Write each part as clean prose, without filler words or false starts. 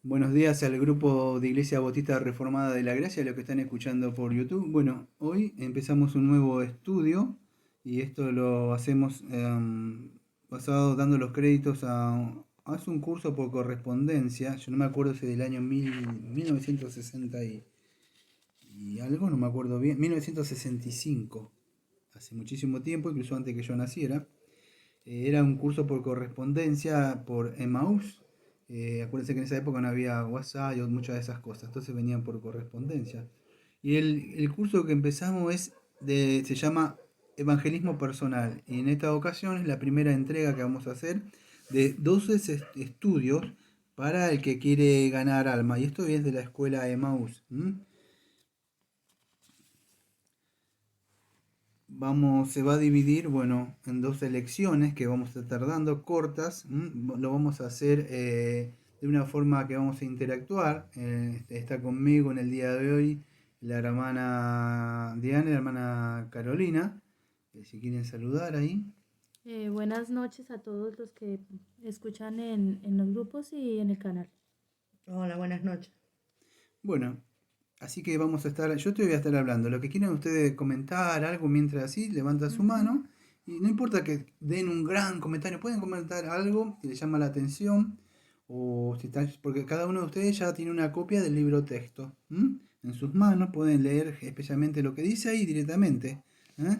Buenos días al grupo de Iglesia Bautista Reformada de la Gracia, los que están escuchando por YouTube. Bueno, hoy empezamos un nuevo estudio y esto lo hacemos basado dando los créditos hace un curso por correspondencia. Yo no me acuerdo si del año 1960 y algo, no me acuerdo bien, 1965, hace muchísimo tiempo, incluso antes que yo naciera. Era un curso por correspondencia por Emmaus. Acuérdense que en esa época no había WhatsApp y muchas de esas cosas, entonces venían por correspondencia. Y el curso que empezamos se llama Evangelismo Personal. Y en esta ocasión es la primera entrega que vamos a hacer de 12 estudios para el que quiere ganar alma. Y esto es de la escuela Emmaus. Se va a dividir, bueno, en dos lecciones que vamos a estar dando cortas. Lo vamos a hacer de una forma que vamos a interactuar. Está conmigo en el día de hoy la hermana Diana y la hermana Carolina. Si quieren saludar ahí. Buenas noches a todos los que escuchan en los grupos y en el canal. Hola, buenas noches. Bueno, así que yo te voy a estar hablando. Lo que quieran ustedes comentar, algo mientras así, levanta su Ujú. mano. Y no importa que den un gran comentario, pueden comentar algo que les llama la atención. Porque cada uno de ustedes ya tiene una copia del libro texto. En sus manos, pueden leer especialmente lo que dice ahí directamente. ¿eh?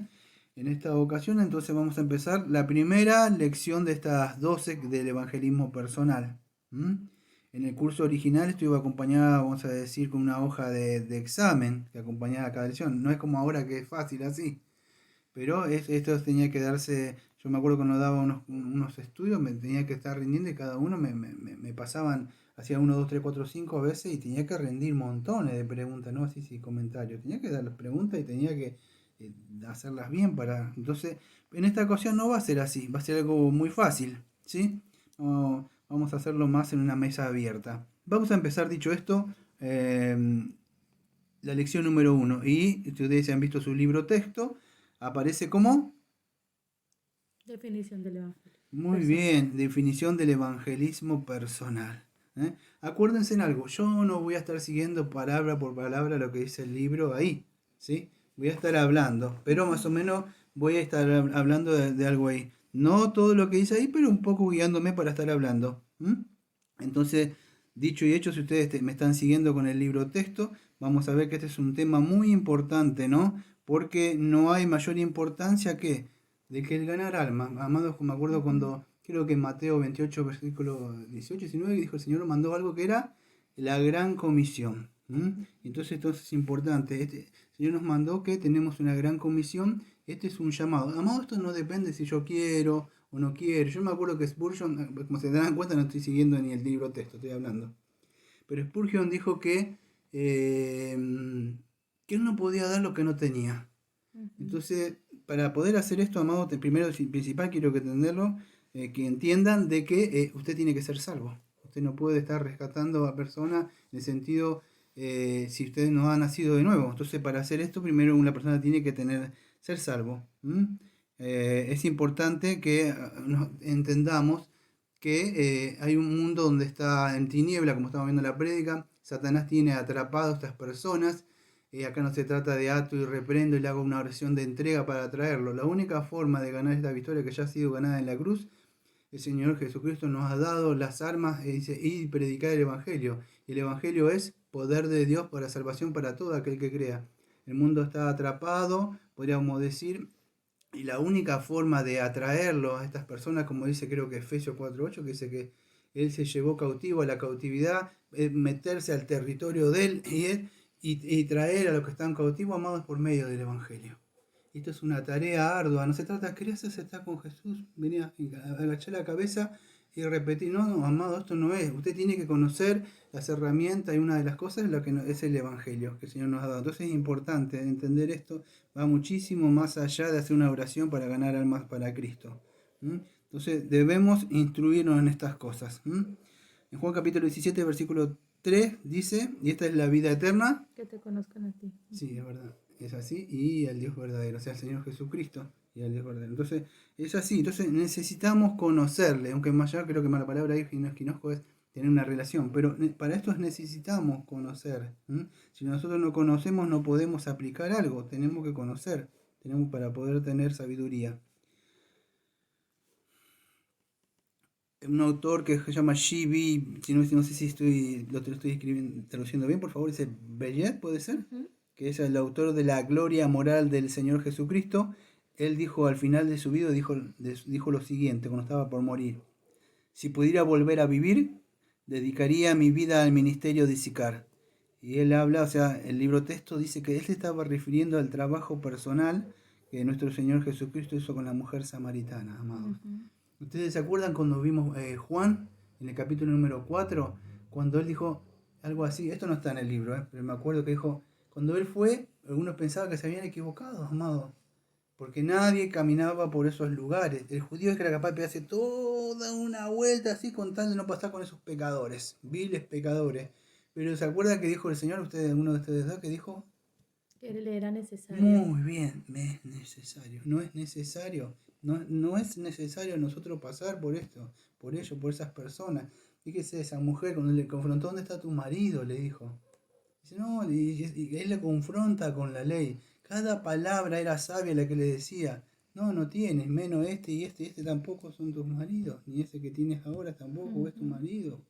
En esta ocasión entonces vamos a empezar la primera lección de estas 12 del evangelismo personal. En el curso original estuve acompañada, vamos a decir, con una hoja de examen que acompañaba cada lección. No es como ahora que es fácil así, pero esto tenía que darse. Yo me acuerdo cuando daba unos estudios, me tenía que estar rindiendo y cada uno me pasaban, hacía uno, dos, tres, cuatro, cinco a veces y tenía que rendir montones de preguntas, no así, sí, comentarios. Tenía que dar las preguntas y tenía que hacerlas bien para. Entonces, en esta ocasión no va a ser así, va a ser algo muy fácil, ¿sí? No, vamos a hacerlo más en una mesa abierta. Vamos a empezar, dicho esto, la lección número uno. Y si ustedes han visto su libro texto, aparece como, Definición del Evangelio. muy Personal. bien, definición del evangelismo personal. ¿eh? Acuérdense en algo, yo no voy a estar siguiendo palabra por palabra lo que dice el libro ahí, ¿sí? Voy a estar hablando, pero más o menos voy a estar hablando de algo ahí. No todo lo que dice ahí, pero un poco guiándome para estar hablando. Entonces, dicho y hecho, si ustedes me están siguiendo con el libro texto, vamos a ver que este es un tema muy importante, ¿no? Porque no hay mayor importancia de que el ganar alma. Amados, me acuerdo Ujú. cuando, creo que en Mateo 28, versículo 18 y 19, dijo el Señor mandó algo que era la gran comisión. Entonces es importante. El Señor nos mandó que tenemos una gran comisión. Este es un llamado. Amado, esto no depende si yo quiero o no quiero. Yo me acuerdo que Spurgeon, como se dan cuenta, no estoy siguiendo ni el libro texto, estoy hablando. Pero Spurgeon dijo eh, que él no podía dar lo que no tenía. Ujú. Entonces, para poder hacer esto, amado, primero y principal quiero que entenderlo, que entiendan de que usted tiene que ser salvo. Usted no puede estar rescatando a personas en el sentido si usted no ha nacido de nuevo. Entonces, para hacer esto, primero una persona tiene que ser salvo. Es importante que nos entendamos que hay un mundo donde está en tiniebla, como estamos viendo en la prédica. Satanás tiene atrapado a estas personas. Acá no se trata de ato y reprendo y le hago una oración de entrega para atraerlo. La única forma de ganar esta victoria que ya ha sido ganada en la cruz, el Señor Jesucristo nos ha dado las armas y dice, y predicar el Evangelio. Y el Evangelio es poder de Dios para salvación para todo aquel que crea. El mundo está atrapado, podríamos decir, y la única forma de atraerlo a estas personas, como dice creo que Efesios 4:8, que dice que Él se llevó cautivo a la cautividad, es meterse al territorio de Él y traer a los que están cautivos, amados, por medio del Evangelio. Esto es una tarea ardua, no se trata, ¿querés estar con Jesús? Venía, agachar la cabeza y repetir, no, no, amado, esto no es. Usted tiene que conocer las herramientas y una de las cosas es lo que es el Evangelio que el Señor nos ha dado. Entonces es importante entender esto, va muchísimo más allá de hacer una oración para ganar almas para Cristo. Entonces debemos instruirnos en estas cosas. En Juan capítulo 17, versículo 3 dice, y esta es la vida eterna. Que te conozcan a ti. Sí, Ujú. es verdad. Es así. Y al Dios verdadero, o sea, al Señor Jesucristo y al Dios verdadero. Entonces, es así. Entonces, necesitamos conocerle. Aunque más allá creo que mala palabra ahí, no es quinojo, es tener una relación, pero para esto necesitamos conocer. Si nosotros no conocemos no podemos aplicar algo, tenemos que conocer, tenemos para poder tener sabiduría. Un autor que se llama G.B., no sé si lo estoy traduciendo bien, por favor, dice Bellet, ¿puede ser? Que es el autor de La gloria moral del Señor Jesucristo. Él dijo al final de su vida, dijo lo siguiente, cuando estaba por morir: si pudiera volver a vivir, dedicaría mi vida al ministerio de Sicar. Y él habla, o sea, el libro texto dice que él se estaba refiriendo al trabajo personal que nuestro Señor Jesucristo hizo con la mujer samaritana, amados. ¿Ustedes se acuerdan cuando vimos Juan, en el capítulo número 4, cuando él dijo algo así? Esto no está en el libro, pero me acuerdo que dijo, cuando él fue, algunos pensaban que se habían equivocado, amado, porque nadie caminaba por esos lugares. El judío es que era capaz de pegarse toda una vuelta así con tal de no pasar con esos pecadores, viles pecadores. Pero ¿se acuerdan que dijo el Señor, alguno de ustedes dos, que dijo? Que le era necesario. Muy bien, me es necesario, no es necesario. No es necesario nosotros pasar por esto, por ello, por esas personas. Fíjese, esa mujer cuando le confrontó, ¿dónde está tu marido?, le dijo. Dice, no, y él le confronta con la ley. Cada palabra era sabia la que le decía. No tienes, menos y este tampoco son tus maridos, ni ese que tienes ahora tampoco es tu marido.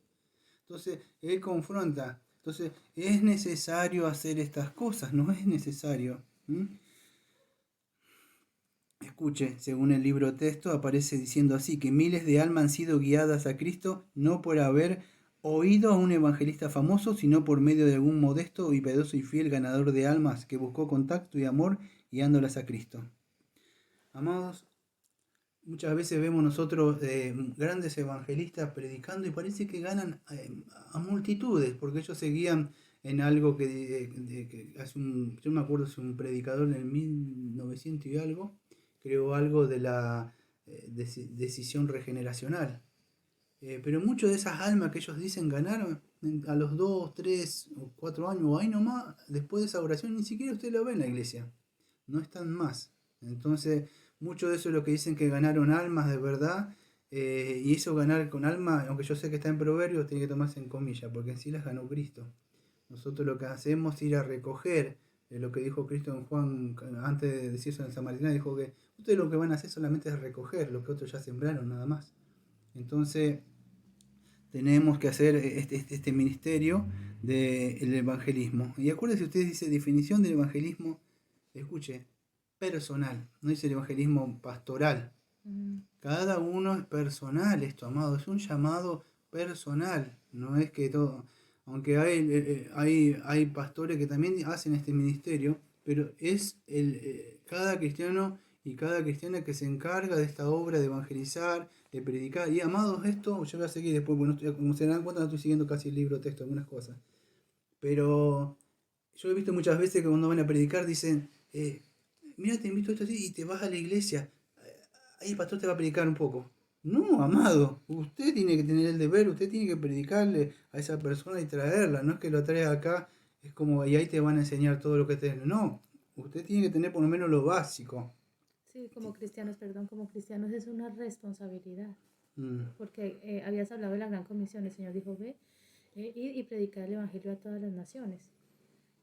Entonces, él confronta. Entonces, es necesario hacer estas cosas, no es necesario. Escuche, según el libro texto, aparece diciendo así, que miles de almas han sido guiadas a Cristo no por haber oído a un evangelista famoso, sino por medio de algún modesto y piadoso y fiel ganador de almas que buscó contacto y amor guiándolas a Cristo. Amados, muchas veces vemos nosotros grandes evangelistas predicando y parece que ganan a multitudes, porque ellos se guían en algo que hace yo me acuerdo, es un predicador en el 1900 y algo, creó algo de la decisión regeneracional. Pero muchas de esas almas que ellos dicen ganaron a los 2, 3 o 4 años, o ahí nomás, después de esa oración, ni siquiera usted lo ve en la iglesia. No están más. Entonces, mucho de eso es lo que dicen que ganaron almas de verdad. Y eso ganar con alma, aunque yo sé que está en Proverbios, tiene que tomarse en comillas, porque en sí las ganó Cristo. Nosotros lo que hacemos es ir a recoger lo que dijo Cristo en Juan, antes de decir eso en Samaritana, dijo que ustedes lo que van a hacer solamente es recoger lo que otros ya sembraron, nada más. Entonces, tenemos que hacer este ministerio del evangelismo. Y acuérdense, ustedes dice definición del evangelismo, escuche, personal, no dice el evangelismo pastoral. Cada uno es personal, esto, amado, es un llamado personal, no es que todo, aunque hay pastores que también hacen este ministerio, pero es cada cristiano y cada cristiana que se encarga de esta obra de evangelizar, de predicar. Y amados, esto yo voy a seguir después, porque como se dan cuenta no estoy siguiendo casi el libro texto, algunas cosas. Pero yo he visto muchas veces que cuando van a predicar dicen, mira, te invito a esto así y te vas a la iglesia, ahí el pastor te va a predicar un poco. No, amado, usted tiene que tener el deber, usted tiene que predicarle a esa persona y traerla, no es que lo traes acá, es como, y ahí te van a enseñar todo lo que tenés. No, usted tiene que tener por lo menos lo básico. Sí, como cristianos es una responsabilidad. Porque habías hablado de la gran comisión, el Señor dijo, ve, y predicar el evangelio a todas las naciones.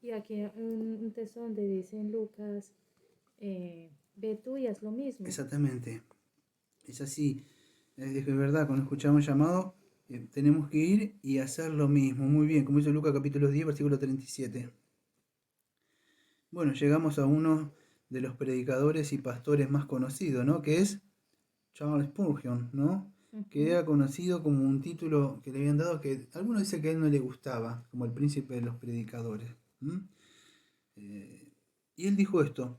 Y aquí un texto donde dice en Lucas, ve tú y haz lo mismo. Exactamente, es así, es verdad, cuando escuchamos llamado, tenemos que ir y hacer lo mismo. Muy bien, como dice Lucas capítulo 10, versículo 37. Bueno, llegamos a uno de los predicadores y pastores más conocidos, ¿no? Que es Charles Spurgeon, ¿no? Que era conocido como un título que le habían dado que algunos dicen que a él no le gustaba, como el príncipe de los predicadores. Y él dijo esto: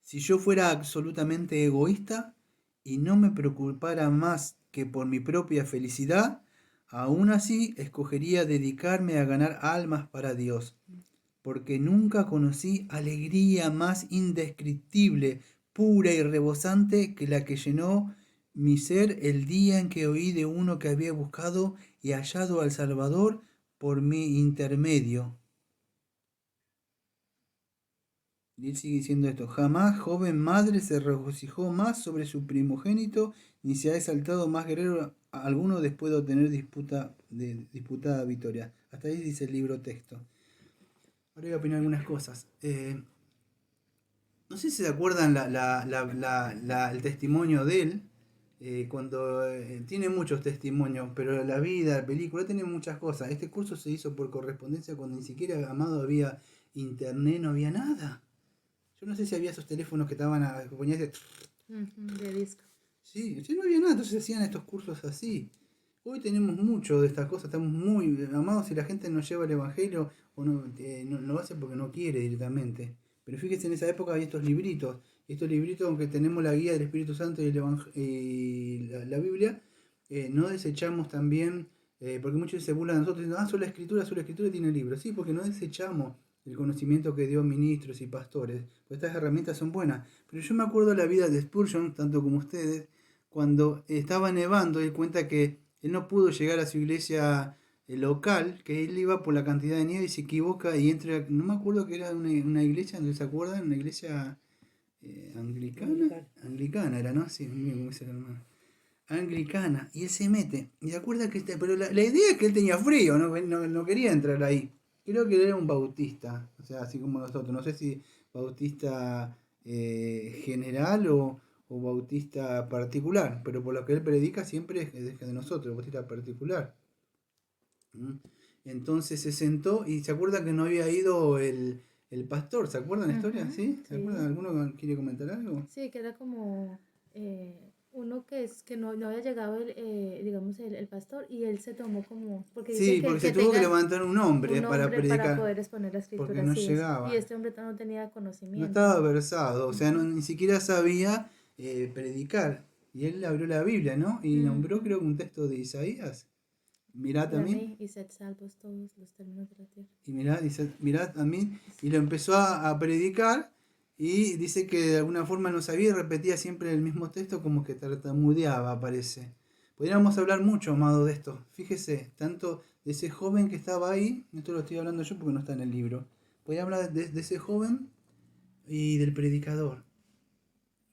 si yo fuera absolutamente egoísta y no me preocupara más que por mi propia felicidad, aún así escogería dedicarme a ganar almas para Dios, porque nunca conocí alegría más indescriptible, pura y rebosante que la que llenó mi ser el día en que oí de uno que había buscado y hallado al Salvador por mi intermedio. Y él sigue diciendo esto: jamás joven madre se regocijó más sobre su primogénito, ni se ha exaltado más guerrero alguno después de obtener disputada victoria. Hasta ahí dice el libro texto. Ahora voy a opinar algunas cosas. No sé si se acuerdan el testimonio de él, cuando tiene muchos testimonios, pero la vida, la película, tiene muchas cosas. Este curso se hizo por correspondencia cuando ni siquiera, Amado, había internet, no había nada. Yo no sé si había esos teléfonos que estaban que ponías de disco. Sí, no había nada, entonces hacían estos cursos así. Hoy tenemos mucho de estas cosas, estamos muy amados si la gente no lleva el evangelio o no lo hace porque no quiere directamente. Pero fíjense, en esa época había estos libritos, aunque tenemos la guía del Espíritu Santo y la Biblia, no desechamos también, porque muchos se burlan de nosotros diciendo, solo la escritura tiene libros. Sí, porque no desechamos el conocimiento que dio ministros y pastores, pues estas herramientas son buenas. Pero yo me acuerdo de la vida de Spurgeon, tanto como ustedes, cuando estaba nevando, él cuenta que él no pudo llegar a su iglesia local, que él iba por la cantidad de nieve y se equivoca y entra, no me acuerdo que era una iglesia, ¿no se acuerdan? Una iglesia anglicana era, ¿no? Sí, como dice el hermano. Anglicana, y él se mete, y se acuerda que pero la idea es que él tenía frío, no quería entrar ahí. Creo que él era un bautista, o sea, así como nosotros, no sé si bautista general o bautista particular, pero por lo que él predica siempre es de nosotros, bautista particular. Entonces se sentó y se acuerda que no había ido el pastor, ¿se acuerdan la historia? ¿Sí? ¿Se acuerdan? ¿Alguno quiere comentar algo? Sí, que era como uno que no había llegado digamos el pastor, y él se tomó como porque sí, porque se tuvo que levantar un hombre para predicar, para poder exponer la escritura, porque no llegaba. Y este hombre no tenía conocimiento, no estaba versado, o sea, ni siquiera sabía predicar, y él abrió la Biblia, ¿no? Y nombró, creo que un texto de Isaías. Mirad a mí. Y sed salvos todos los términos de la tierra. Y mirad a mí. Y lo empezó a predicar. Y dice que de alguna forma no sabía y repetía siempre el mismo texto, como que tartamudeaba, parece. Podríamos hablar mucho, amado, de esto. Fíjese, tanto de ese joven que estaba ahí, esto lo estoy hablando yo porque no está en el libro. Podría hablar de ese joven y del predicador.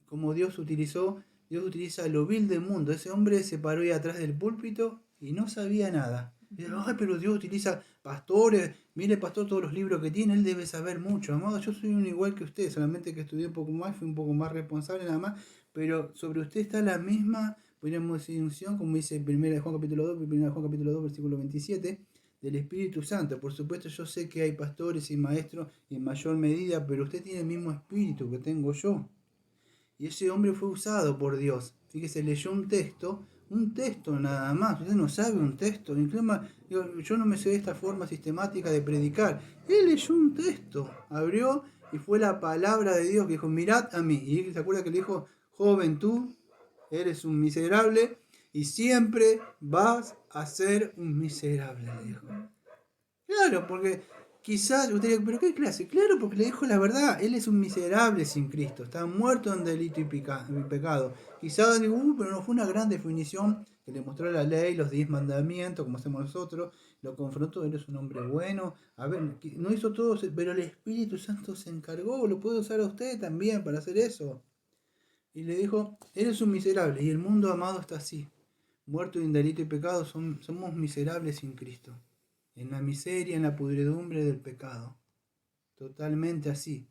Como Dios utiliza lo vil del mundo. Ese hombre se paró ahí atrás del púlpito y no sabía nada. Y dice, pero Dios utiliza pastores, mire pastor todos los libros que tiene, él debe saber mucho. Amado, yo soy un igual que usted, solamente que estudié un poco más, fui un poco más responsable nada más, pero sobre usted está la misma, podríamos decir, unción, como dice 1 Juan capítulo 2, versículo 27, del Espíritu Santo. Por supuesto yo sé que hay pastores y maestros en mayor medida, pero usted tiene el mismo espíritu que tengo yo. Y ese hombre fue usado por Dios. Fíjese, leyó un texto nada más. Usted no sabe un texto. Yo no me sé de esta forma sistemática de predicar. Él leyó un texto, abrió y fue la palabra de Dios que dijo, mirad a mí. Y se acuerda que le dijo, joven, tú eres un miserable y siempre vas a ser un miserable, le dijo. Claro, porque quizás usted diga, ¿pero qué clase? Claro, porque le dijo la verdad. Él es un miserable sin Cristo. Está muerto en delito y pecado. Quizás digo, pero no fue una gran definición que le mostró la ley, los 10 mandamientos, como hacemos nosotros. Lo confrontó, él es un hombre bueno. A ver, no hizo todo, pero el Espíritu Santo se encargó. Lo puede usar a usted también para hacer eso. Y le dijo, eres un miserable. Y el mundo, amado, está así. Muerto en delito y pecado, somos miserables sin Cristo. En la miseria, en la pudredumbre del pecado. Totalmente así.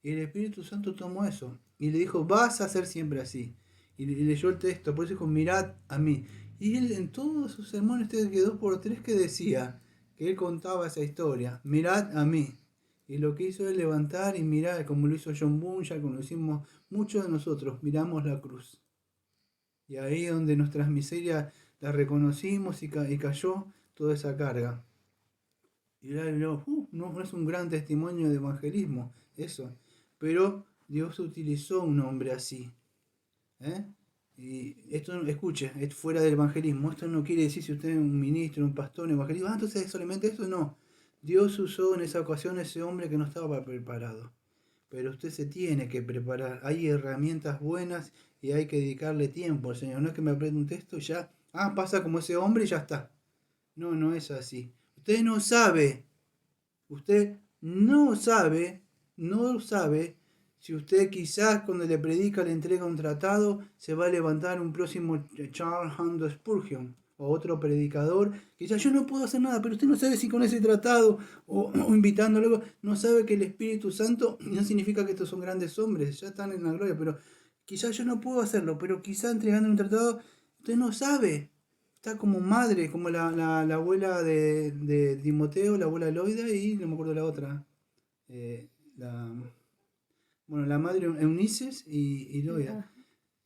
Y el Espíritu Santo tomó eso y le dijo, vas a ser siempre así. Y leyó el texto, por eso dijo, mirad a mí. Y él en todos sus sermones, que 2x3 que decía, que él contaba esa historia, mirad a mí. Y lo que hizo es levantar y mirar, como lo hizo John Bunyan, como lo hicimos muchos de nosotros, miramos la cruz. Y ahí donde nuestras miserias las reconocimos y cayó toda esa carga. Y no es un gran testimonio de evangelismo, eso. Pero Dios utilizó un hombre así. Y esto, escuche, es fuera del evangelismo. Esto no quiere decir si usted es un ministro, un pastor, un evangelista. Entonces es solamente esto, no. Dios usó en esa ocasión a ese hombre que no estaba preparado. Pero usted se tiene que preparar. Hay herramientas buenas y hay que dedicarle tiempo al Señor. No es que me aprenda un texto y ya, pasa como ese hombre y ya está. No es así. Usted no sabe Si usted quizás cuando le predica, le entrega un tratado, se va a levantar un próximo Charles Haddon Spurgeon o otro predicador, quizás yo no puedo hacer nada, pero usted no sabe si con ese tratado o invitándolo, no sabe que el Espíritu Santo no significa que estos son grandes hombres, ya están en la gloria, pero quizás yo no puedo hacerlo, pero quizás entregando un tratado, usted no sabe. Está como madre, como la abuela de Timoteo, la abuela Loida y no me acuerdo la otra. eh, la, la madre Eunices y Loida.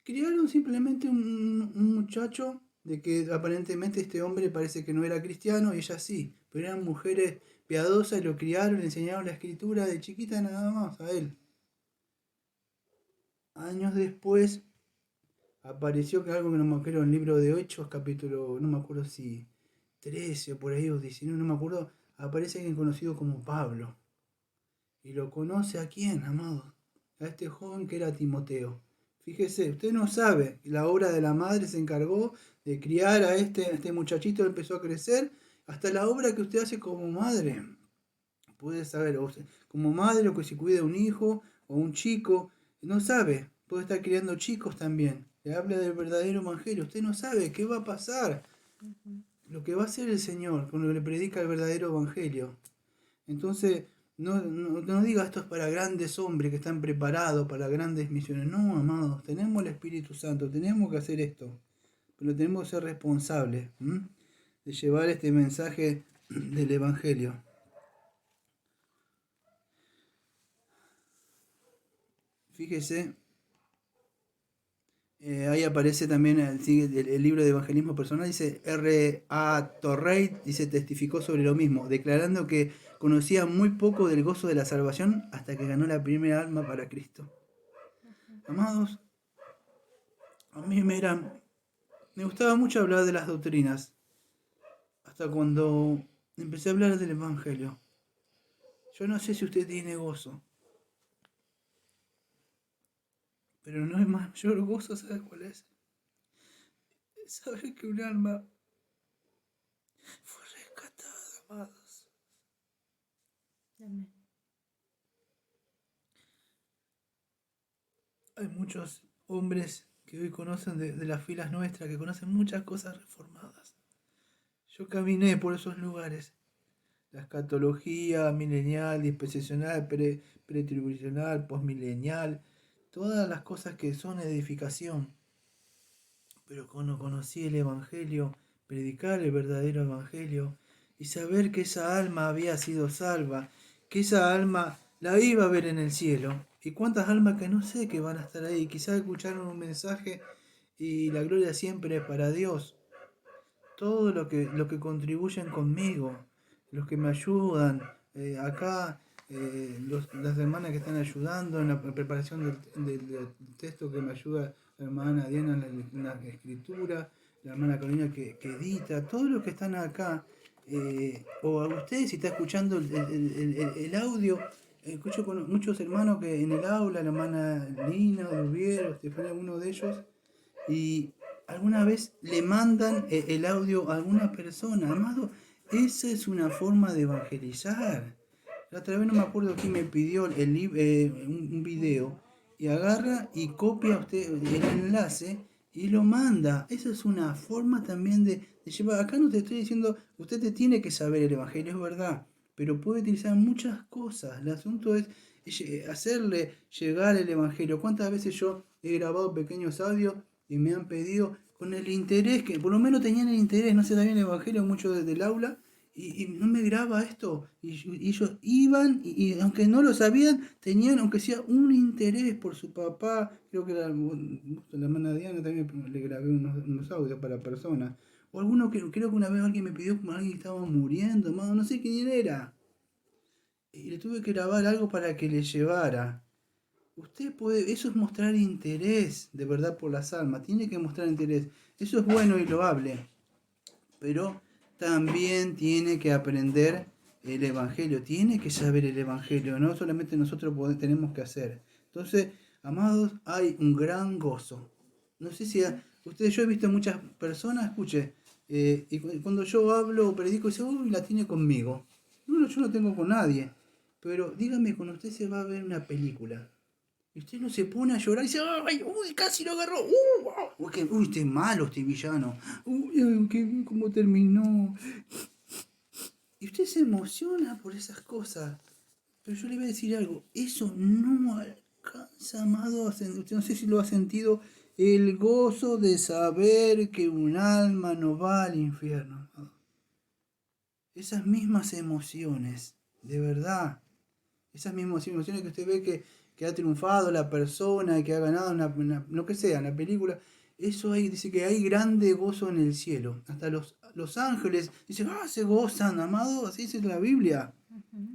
Criaron simplemente un muchacho de que aparentemente este hombre parece que no era cristiano y ella sí, pero eran mujeres piadosas y lo criaron, le enseñaron la escritura de chiquita nada más a él. Años después apareció que algo que no me acuerdo en el libro de Hechos, capítulo, no me acuerdo si 13 o por ahí o 19, no me acuerdo, aparece alguien conocido como Pablo. Y lo conoce a quién, amado, a este joven que era Timoteo. Fíjese, usted no sabe, la obra de la madre se encargó de criar a este muchachito, empezó a crecer, hasta la obra que usted hace como madre. Puede saber, como madre o que se cuida un hijo o un chico, no sabe, puede estar criando chicos también. Le habla del verdadero evangelio, usted no sabe qué va a pasar, lo que va a hacer el Señor cuando le predica el verdadero evangelio. Entonces, no diga esto es para grandes hombres que están preparados para grandes misiones. No, amados, tenemos el Espíritu Santo, tenemos que hacer esto, pero tenemos que ser responsables de llevar este mensaje del Evangelio. Fíjese, ahí aparece también el libro de evangelismo personal, dice R.A. Torrey, dice, testificó sobre lo mismo, declarando que conocía muy poco del gozo de la salvación hasta que ganó la primera alma para Cristo. Amados, a mí me gustaba mucho hablar de las doctrinas, hasta cuando empecé a hablar del Evangelio. Yo no sé si usted tiene gozo, pero no hay mayor gozo, ¿sabes cuál es? Saber que un alma fue rescatada, amados. Amén. Hay muchos hombres que hoy conocen de las filas nuestras, que conocen muchas cosas reformadas. Yo caminé por esos lugares. La escatología milenial, dispensacional, pretribulacional, postmilenial, todas las cosas que son edificación. Pero cuando conocí el Evangelio, predicar el verdadero Evangelio y saber que esa alma había sido salva, que esa alma la iba a ver en el cielo. Y cuántas almas que no sé que van a estar ahí, quizás escucharon un mensaje y la gloria siempre es para Dios. Todo lo que contribuyen conmigo, los que me ayudan, acá las hermanas que están ayudando en la preparación del texto, que me ayuda la hermana Diana en la escritura, la hermana Carolina que edita, todos los que están acá, o a ustedes si está escuchando el audio, escucho con muchos hermanos que en el aula, la hermana Lina, Dubiero, Estefanía, uno de ellos, y alguna vez le mandan el audio a alguna persona. Amado, esa es una forma de evangelizar. La otra vez no me acuerdo quién me pidió un video y agarra y copia usted el enlace y lo manda. Esa es una forma también de llevar. Acá no te estoy diciendo, usted te tiene que saber el evangelio, es verdad, pero puede utilizar muchas cosas. El asunto es hacerle llegar el evangelio. ¿Cuántas veces yo he grabado pequeños audios y me han pedido con el interés, que por lo menos tenían el interés, no sé, también el evangelio mucho desde el aula, y no me graba esto, y ellos iban, y aunque no lo sabían, tenían, aunque sea un interés por su papá, creo que la hermana Diana también le grabé unos audios para personas, o alguno que creo que una vez alguien me pidió como alguien que estaba muriendo, no sé quién era, y le tuve que grabar algo para que le llevara. Usted puede, eso es mostrar interés de verdad por las almas, tiene que mostrar interés. Eso es bueno y loable, pero también tiene que aprender el Evangelio, tiene que saber el Evangelio, no solamente nosotros tenemos que hacer. Entonces, amados, hay un gran gozo. No sé si ustedes, yo he visto muchas personas, escuche, y cuando yo hablo o predico, dice, uy, la tiene conmigo. No, yo no tengo con nadie, pero dígame, cuando usted se va a ver una película, Y usted no se pone a llorar y dice, ¡ay! ¡Uy! ¡Casi lo agarró! ¡Uy! Este es malo, este villano. ¡Uy! ¿Cómo terminó? Y usted se emociona por esas cosas. Pero yo le voy a decir algo. Eso no alcanza, amado. Usted no sé si lo ha sentido. El gozo de saber que un alma no va al infierno. Esas mismas emociones, de verdad. Esas mismas emociones que usted ve que ha triunfado la persona, que ha ganado lo que sea, una película. Eso ahí dice que hay grande gozo en el cielo. Hasta los ángeles dicen, se gozan, amado, así dice la Biblia.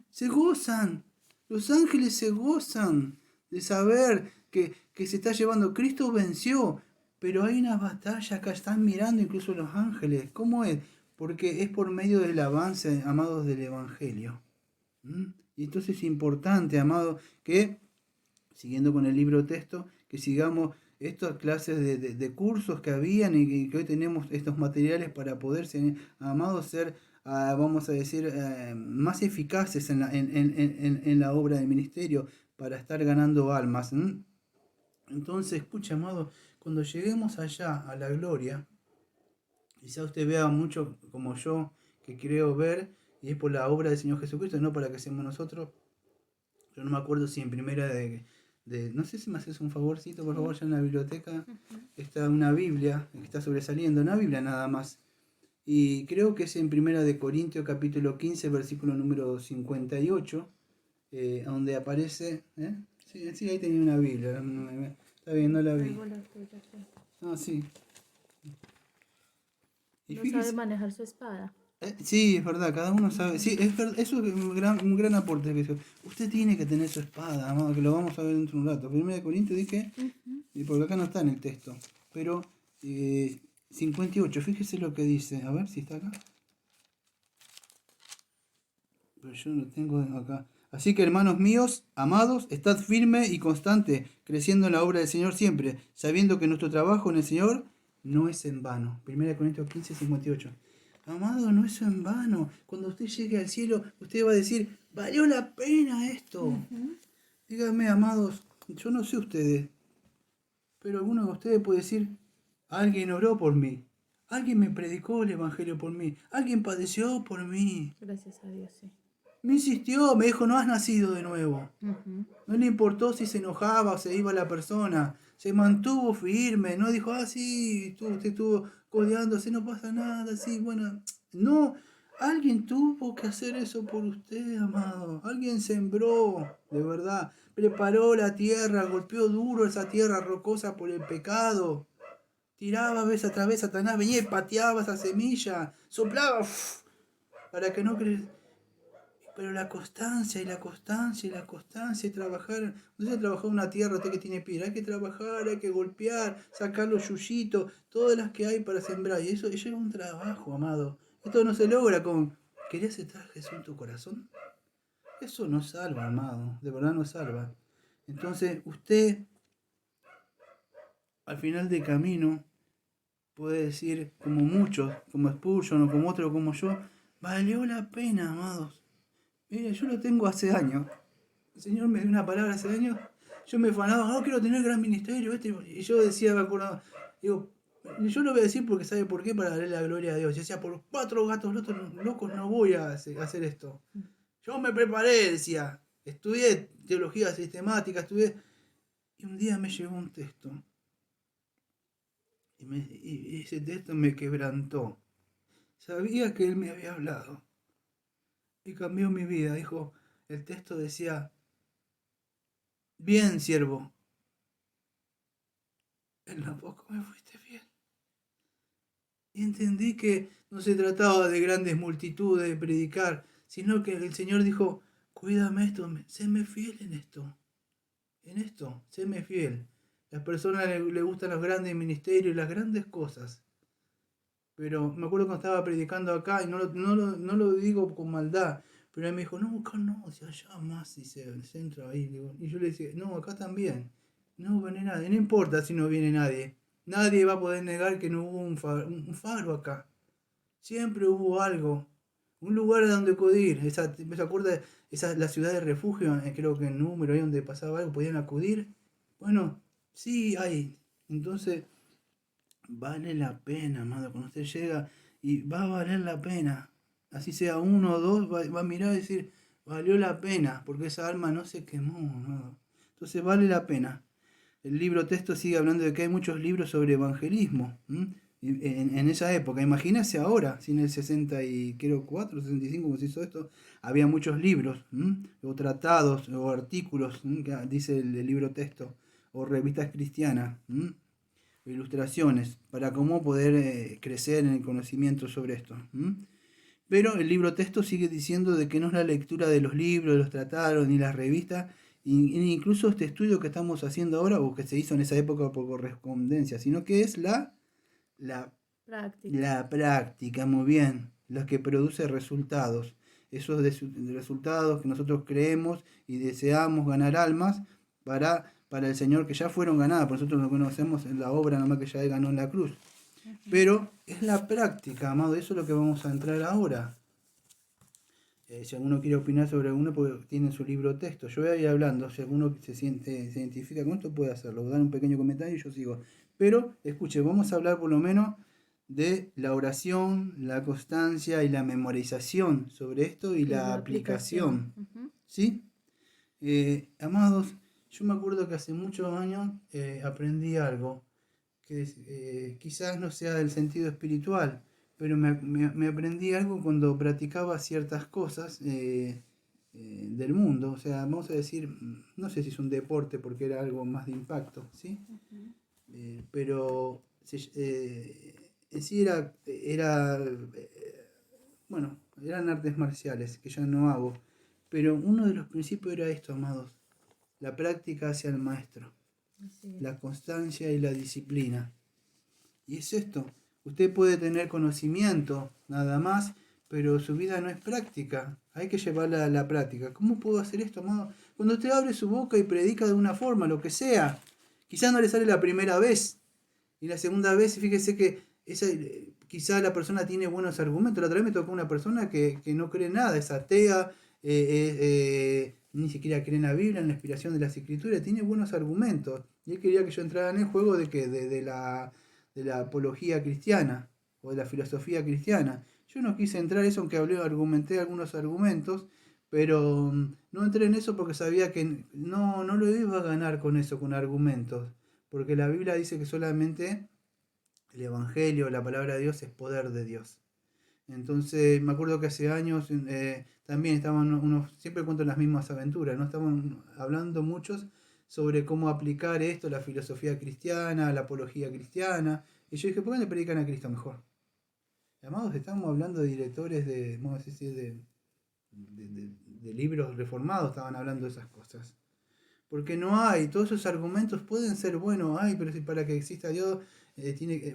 Se gozan. Los ángeles se gozan de saber que se está llevando. Cristo venció, pero hay una batalla acá. Están mirando incluso los ángeles. ¿Cómo es? Porque es por medio del avance, amados, del Evangelio. Y entonces es importante, amado, que, siguiendo con el libro texto, que sigamos estas clases de cursos que habían y que hoy tenemos estos materiales para poder, amados, ser, vamos a decir, más eficaces en la obra del ministerio para estar ganando almas. Entonces, escucha, amado, cuando lleguemos allá a la gloria, quizá usted vea mucho como yo, que creo ver, y es por la obra del Señor Jesucristo, no para que seamos nosotros. Yo no me acuerdo si en primera no sé si me haces un favorcito, por favor, ya en la biblioteca está una Biblia que está sobresaliendo, una Biblia nada más. Y creo que es en primera de Corintios capítulo 15, versículo número 58, donde aparece, Sí, ahí tenía una Biblia, está bien, no la vi. Sí. Y no sabe manejar su espada. Sí, es verdad, cada uno sabe. Sí, es verdad, eso es un gran aporte. Que usted tiene que tener su espada, amado, que lo vamos a ver dentro de un rato. Primera de Corintios dije, porque acá no está en el texto, pero 58, fíjese lo que dice. A ver si está acá. Pero yo no tengo acá. Así que, hermanos míos, amados, estad firme y constante, creciendo en la obra del Señor siempre, sabiendo que nuestro trabajo en el Señor no es en vano. 1 Corintios 15, 58. Amado, no es en vano. Cuando usted llegue al cielo, usted va a decir, valió la pena esto. Díganme, amados, yo no sé ustedes, pero alguno de ustedes puede decir, alguien oró por mí, alguien me predicó el Evangelio por mí, alguien padeció por mí. Gracias a Dios, sí. Me insistió, me dijo, no has nacido de nuevo. No le importó si se enojaba o se iba la persona. Se mantuvo firme, no dijo, sí, usted estuvo codeándose, no pasa nada, sí, bueno. No, alguien tuvo que hacer eso por usted, amado. Alguien sembró, de verdad. Preparó la tierra, golpeó duro esa tierra rocosa por el pecado. Tiraba vez a través, Satanás venía y pateaba esa semilla. Soplaba, para que no crezca. Pero la constancia y la constancia y la constancia y trabajar. No se trabajar una tierra usted que tiene piedra. Hay que trabajar, hay que golpear, sacar los yuyitos, todas las que hay para sembrar. Y eso es un trabajo, amado. Esto no se logra con... ¿Querías aceptar a Jesús en tu corazón? Eso no salva, amado. De verdad no salva. Entonces, usted, al final del camino, puede decir, como muchos, como Spurgeon o como otro como yo, valió la pena, amados. Mire, yo lo tengo hace años. El Señor me dio una palabra hace años. Yo me fanaba, no quiero tener gran ministerio. Y yo decía, me acuerdo, digo, yo lo voy a decir porque sabe por qué, para darle la gloria a Dios. Yo decía, por 4 gatos locos no voy a hacer esto. Yo me preparé, decía. Estudié teología sistemática, estudié. Y un día me llegó un texto. Y ese texto me quebrantó. Sabía que Él me había hablado. Y cambió mi vida. Dijo, el texto decía, bien, siervo, en lo poco me fuiste fiel. Y entendí que no se trataba de grandes multitudes, de predicar, sino que el Señor dijo, cuídame esto, séme fiel en esto, séme fiel. Las personas le gustan los grandes ministerios y las grandes cosas. Pero me acuerdo cuando estaba predicando acá, y no lo digo con maldad, pero él me dijo, no, acá no, si allá más, y se entra ahí. Y yo le decía, no, acá también. No viene nadie, no importa si no viene nadie. Nadie va a poder negar que no hubo un faro acá. Siempre hubo algo. Un lugar donde acudir. ¿Se acuerda? La ciudad de refugio, creo que en Número, ahí donde pasaba algo, podían acudir. Bueno, sí, hay. Entonces, vale la pena, amado, cuando usted llega y va a valer la pena. Así sea uno o dos, va a mirar y decir, valió la pena, porque esa alma no se quemó, amado. Entonces vale la pena. El libro texto sigue hablando de que hay muchos libros sobre evangelismo. En esa época, imagínese ahora, si en el 64, 65, como se hizo esto, había muchos libros, o tratados, o artículos, que dice el libro texto, o revistas cristianas, o ilustraciones, para cómo poder crecer en el conocimiento sobre esto. Pero el libro texto sigue diciendo de que no es la lectura de los libros, de los tratados, ni las revistas, incluso este estudio que estamos haciendo ahora, o que se hizo en esa época por correspondencia, sino que es la, la práctica, muy bien, lo que produce resultados. Esos resultados que nosotros creemos y deseamos ganar almas para el Señor, que ya fueron ganadas, por nosotros lo conocemos en la obra nomás que ya Él ganó en la cruz. Pero es la práctica, amado, eso es lo que vamos a entrar ahora. Si alguno quiere opinar sobre alguno, porque tiene su libro texto. Yo voy a ir hablando, si alguno se identifica con esto, puede hacerlo. Dar un pequeño comentario y yo sigo. Pero, escuche, vamos a hablar por lo menos de la oración, la constancia y la memorización sobre esto y la aplicación. ¿Sí? Amados, yo me acuerdo que hace muchos años aprendí algo que quizás no sea del sentido espiritual, pero me aprendí algo cuando practicaba ciertas cosas del mundo. O sea, vamos a decir, no sé si es un deporte porque era algo más de impacto, ¿sí? Pero en sí bueno, eran artes marciales que ya no hago. Pero uno de los principios era esto, amados: la práctica hacia el maestro, la constancia y la disciplina. Y es esto, usted puede tener conocimiento nada más, pero su vida no es práctica, hay que llevarla a la práctica. ¿Cómo puedo hacer esto, amado? Cuando usted abre su boca y predica de una forma, lo que sea, quizás no le sale la primera vez, y la segunda vez, fíjese que quizá la persona tiene buenos argumentos. La otra vez me tocó una persona que no cree nada, es atea, ni siquiera cree en la Biblia, en la inspiración de las escrituras, tiene buenos argumentos. Y él quería que yo entrara en el juego de la apología cristiana o de la filosofía cristiana. Yo no quise entrar en eso, aunque argumenté algunos argumentos, pero no entré en eso porque sabía que no lo iba a ganar con eso, con argumentos. Porque la Biblia dice que solamente el Evangelio, la palabra de Dios, es poder de Dios. Entonces, me acuerdo que hace años también estaban siempre cuento las mismas aventuras, ¿no? Estaban hablando muchos sobre cómo aplicar esto, la filosofía cristiana, la apología cristiana. Y yo dije, ¿por qué no le predican a Cristo mejor? Amados, estamos hablando de directores vamos a decir, de libros reformados, estaban hablando de esas cosas. Porque no hay, todos esos argumentos pueden ser buenos, pero si para que exista Dios,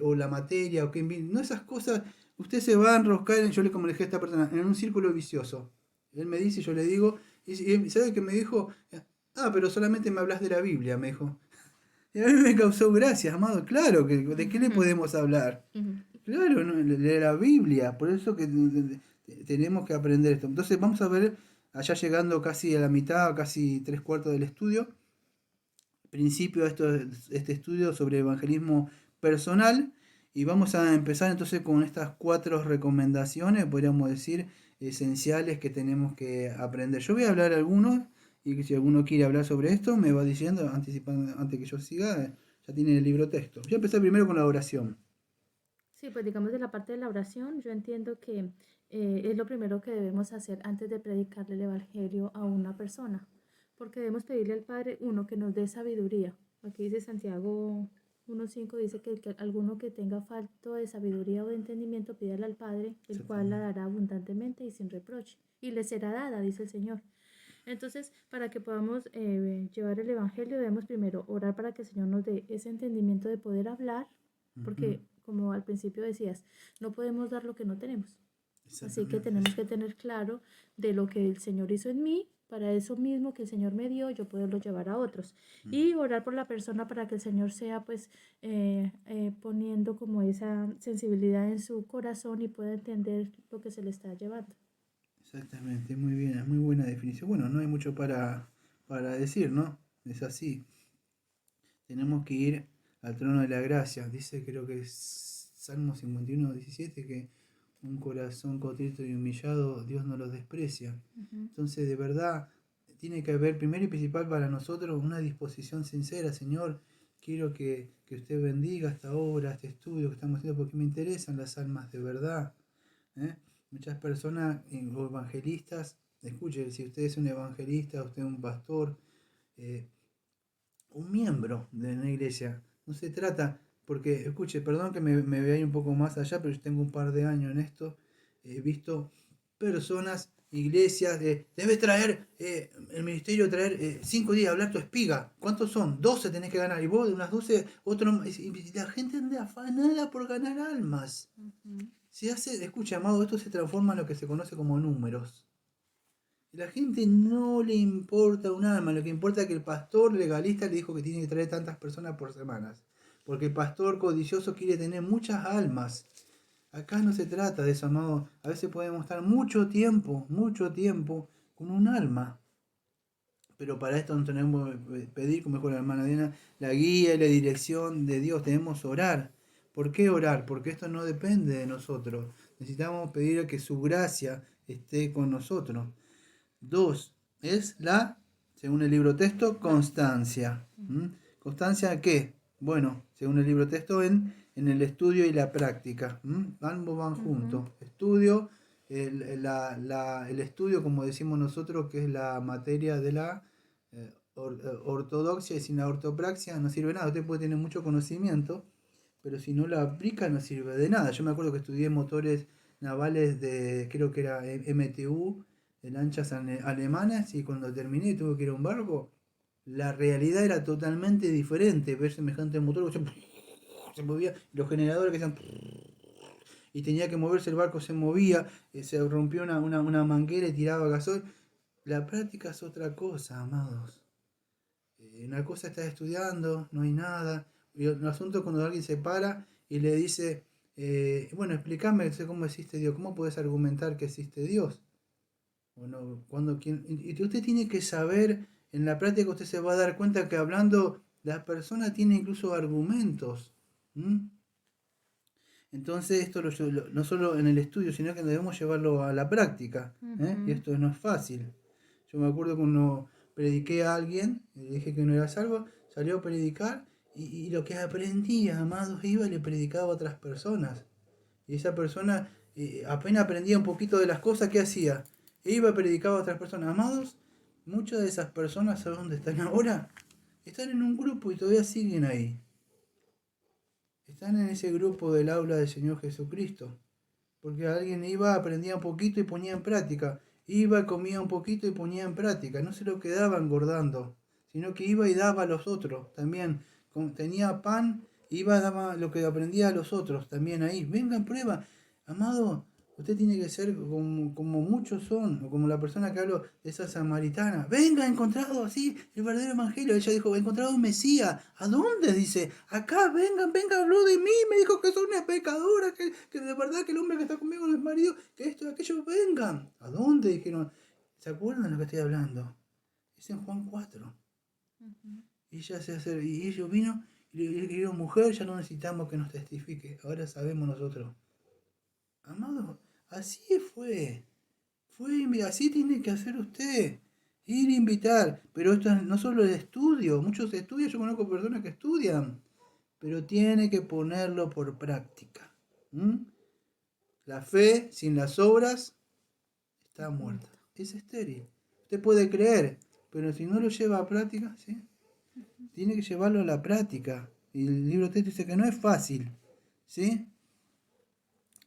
o la materia, o que no, esas cosas, usted se va a enroscar, yo le como le dije a esta persona, en un círculo vicioso. Él me dice, yo le digo, y ¿sabe qué me dijo? Pero solamente me hablas de la Biblia, me dijo. Y a mí me causó gracia, amado, claro, ¿de qué le podemos hablar? Claro, ¿no? De la Biblia, por eso que tenemos que aprender esto. Entonces vamos a ver, allá llegando casi a la mitad, casi 3/4 del estudio, principio de este estudio sobre evangelismo personal, y vamos a empezar entonces con estas 4 recomendaciones, podríamos decir, esenciales que tenemos que aprender. Yo voy a hablar algunos, y si alguno quiere hablar sobre esto, me va diciendo, anticipando, antes que yo siga, ya tiene el libro texto. Voy a empezar primero con la oración. Sí, pues digamos de la parte de la oración, yo entiendo que es lo primero que debemos hacer antes de predicarle el Evangelio a una persona, porque debemos pedirle al Padre, uno, que nos dé sabiduría. Aquí dice Santiago 1.5, dice que alguno que tenga falta de sabiduría o de entendimiento, pídale al Padre, el cual la dará abundantemente y sin reproche, y le será dada, dice el Señor. Entonces, para que podamos llevar el Evangelio, debemos primero orar para que el Señor nos dé ese entendimiento de poder hablar, porque como al principio decías, no podemos dar lo que no tenemos. Así que tenemos que tener claro de lo que el Señor hizo en mí, para eso mismo que el Señor me dio, yo poderlo llevar a otros. Y orar por la persona para que el Señor sea pues poniendo como esa sensibilidad en su corazón y pueda entender lo que se le está llevando. Exactamente, muy bien, muy buena definición. Bueno, no hay mucho para decir, ¿no? Es así. tenemos que ir al trono de la gracia. Dice, creo que es Salmo 51:17, que un corazón contrito y humillado Dios no los desprecia. Entonces, de verdad, tiene que haber, primero y principal para nosotros, una disposición sincera. Señor, quiero que usted bendiga esta obra, este estudio que estamos haciendo, porque me interesan las almas de verdad. Muchas personas o evangelistas, escuchen, si usted es un evangelista, usted es un pastor, un miembro de una iglesia, no se trata, porque escuche, perdón que me vea un poco más allá, pero yo tengo un par de años en esto, he visto personas, iglesias, debes traer, el ministerio traer 5 días, hablar tu espiga, ¿cuántos son? 12 tenés que ganar, y vos de unas 12, otro, y la gente anda afanada por ganar almas. Se hace, escucha, amado, esto se transforma en lo que se conoce como números. La gente no le importa un alma, lo que importa es que el pastor legalista le dijo que tiene que traer tantas personas por semanas. Porque el pastor codicioso quiere tener muchas almas. Acá no se trata de eso, amado. A veces podemos estar mucho tiempo con un alma. Pero para esto no tenemos que pedir, como dijo la hermana Diana, la guía y la dirección de Dios. Tenemos que orar. ¿Por qué orar? Porque esto no depende de nosotros. Necesitamos pedir a que su gracia esté con nosotros. 2 es según el libro texto, constancia. ¿Constancia qué? Bueno, según el libro texto, en el estudio y la práctica. Ambos van juntos. Estudio, el estudio, como decimos nosotros, que es la materia de la ortodoxia, y sin la ortopraxia no sirve nada. Usted puede tener mucho conocimiento, pero si no lo aplica no sirve de nada. Yo me acuerdo que estudié motores navales de, creo que era MTU, de lanchas alemanas, y cuando terminé tuve que ir a un barco, la realidad era totalmente diferente. Ver semejante motor que se movía, los generadores que hacían, y tenía que moverse, el barco se movía, se rompió una manguera y tiraba gasoil. La práctica es otra cosa, amados. Una cosa estás estudiando, no hay nada. Y el asunto es cuando alguien se para y le dice, bueno, explícame cómo existe Dios, cómo puedes argumentar que existe Dios. Bueno, y usted tiene que saber, en la práctica usted se va a dar cuenta que hablando, la persona tiene incluso argumentos. Entonces esto no solo en el estudio, sino que debemos llevarlo a la práctica. Y esto no es fácil. Yo me acuerdo cuando prediqué a alguien, le dije que no era salvo, salió a predicar y lo que aprendía, amados, iba y le predicaba a otras personas. Y esa persona apenas aprendía un poquito de las cosas que hacía. E iba y predicaba a otras personas. Amados, muchas de esas personas, ¿saben dónde están ahora? Están en un grupo y todavía siguen ahí. Están en ese grupo del aula del Señor Jesucristo. Porque alguien iba, aprendía un poquito y ponía en práctica. Iba, comía un poquito y ponía en práctica. No se lo quedaba engordando, sino que iba y daba a los otros. También tenía pan, iba y daba lo que aprendía a los otros. También ahí. Vengan, prueba. Amado, usted tiene que ser como muchos son, o como la persona que habló de esa samaritana. Venga, he encontrado así el verdadero evangelio. Ella dijo, he encontrado un Mesías. ¿A dónde? Dice, acá, vengan, habló de mí, me dijo que soy una pecadora, que de verdad que el hombre que está conmigo no es marido, que esto y aquello, vengan. ¿A dónde? Dijeron, ¿se acuerdan de lo que estoy hablando? Es en Juan 4. Y ellos vino y le dijeron, mujer, ya no necesitamos que nos testifique, ahora sabemos nosotros. Amado, así fue. Así tiene que hacer usted. Ir a invitar. Pero esto no solo el estudio. Muchos estudian, yo conozco personas que estudian. Pero tiene que ponerlo por práctica. La fe sin las obras está muerta. Es estéril. Usted puede creer, pero si no lo lleva a práctica, ¿sí? Tiene que llevarlo a la práctica. Y el libro de texto dice que no es fácil. ¿Sí?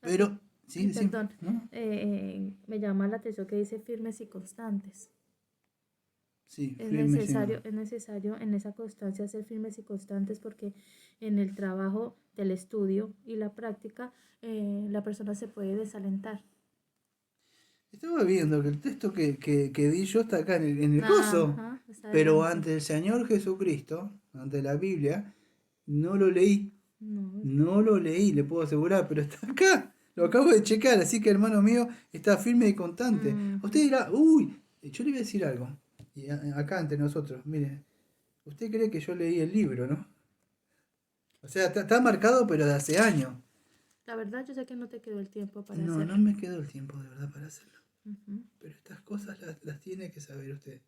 Pero... Sí, perdón, ¿no? Me llama la atención que dice firmes y constantes. Sí, es necesario en esa constancia ser firmes y constantes, porque en el trabajo del estudio y la práctica la persona se puede desalentar. Estaba viendo que el texto que di yo está acá en el coso, pero ante el Señor Jesucristo, ante la Biblia, no lo leí. No lo leí, le puedo asegurar, pero está acá. Lo acabo de checar, así que hermano mío, está firme y constante. Usted dirá, uy, yo le voy a decir algo. Y acá entre nosotros, mire, usted cree que yo leí el libro, ¿no? O sea, está marcado, pero de hace años. La verdad, yo sé que no te quedó el tiempo para No, hacerlo. no me quedó el tiempo de verdad para hacerlo. Ujú. Pero estas cosas las tiene que saber usted.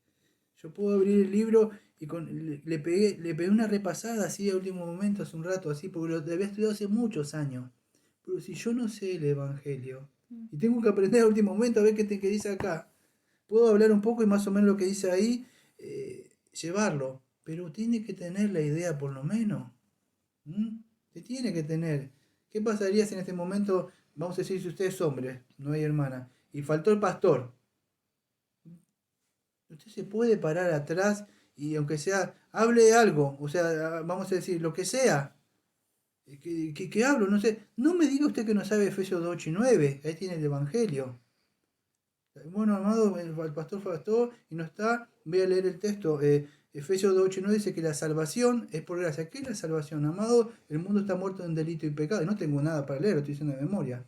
Yo puedo abrir el libro y le pegué una repasada así a último momento, hace un rato, así, porque lo había estudiado hace muchos años. Pero si yo no sé el Evangelio, y tengo que aprender a último momento a ver qué dice acá, puedo hablar un poco y más o menos lo que dice ahí, llevarlo. Pero tiene que tener la idea por lo menos. Se tiene que tener. ¿Qué pasaría si en este momento, vamos a decir, si usted es hombre, no hay hermana, y faltó el pastor? Usted se puede parar atrás y aunque sea, hable algo, o sea, vamos a decir, lo que sea, que hablo, no sé, no me diga usted que no sabe Efesios 2, 8 y 9, ahí tiene el Evangelio. Bueno, amado, el pastor faltó y no está, voy a leer el texto, Efesios 2, 8 y 9 dice que la salvación es por gracia. ¿Qué es la salvación, amado? El mundo está muerto en delito y pecado, y no tengo nada para leer, lo estoy diciendo de memoria.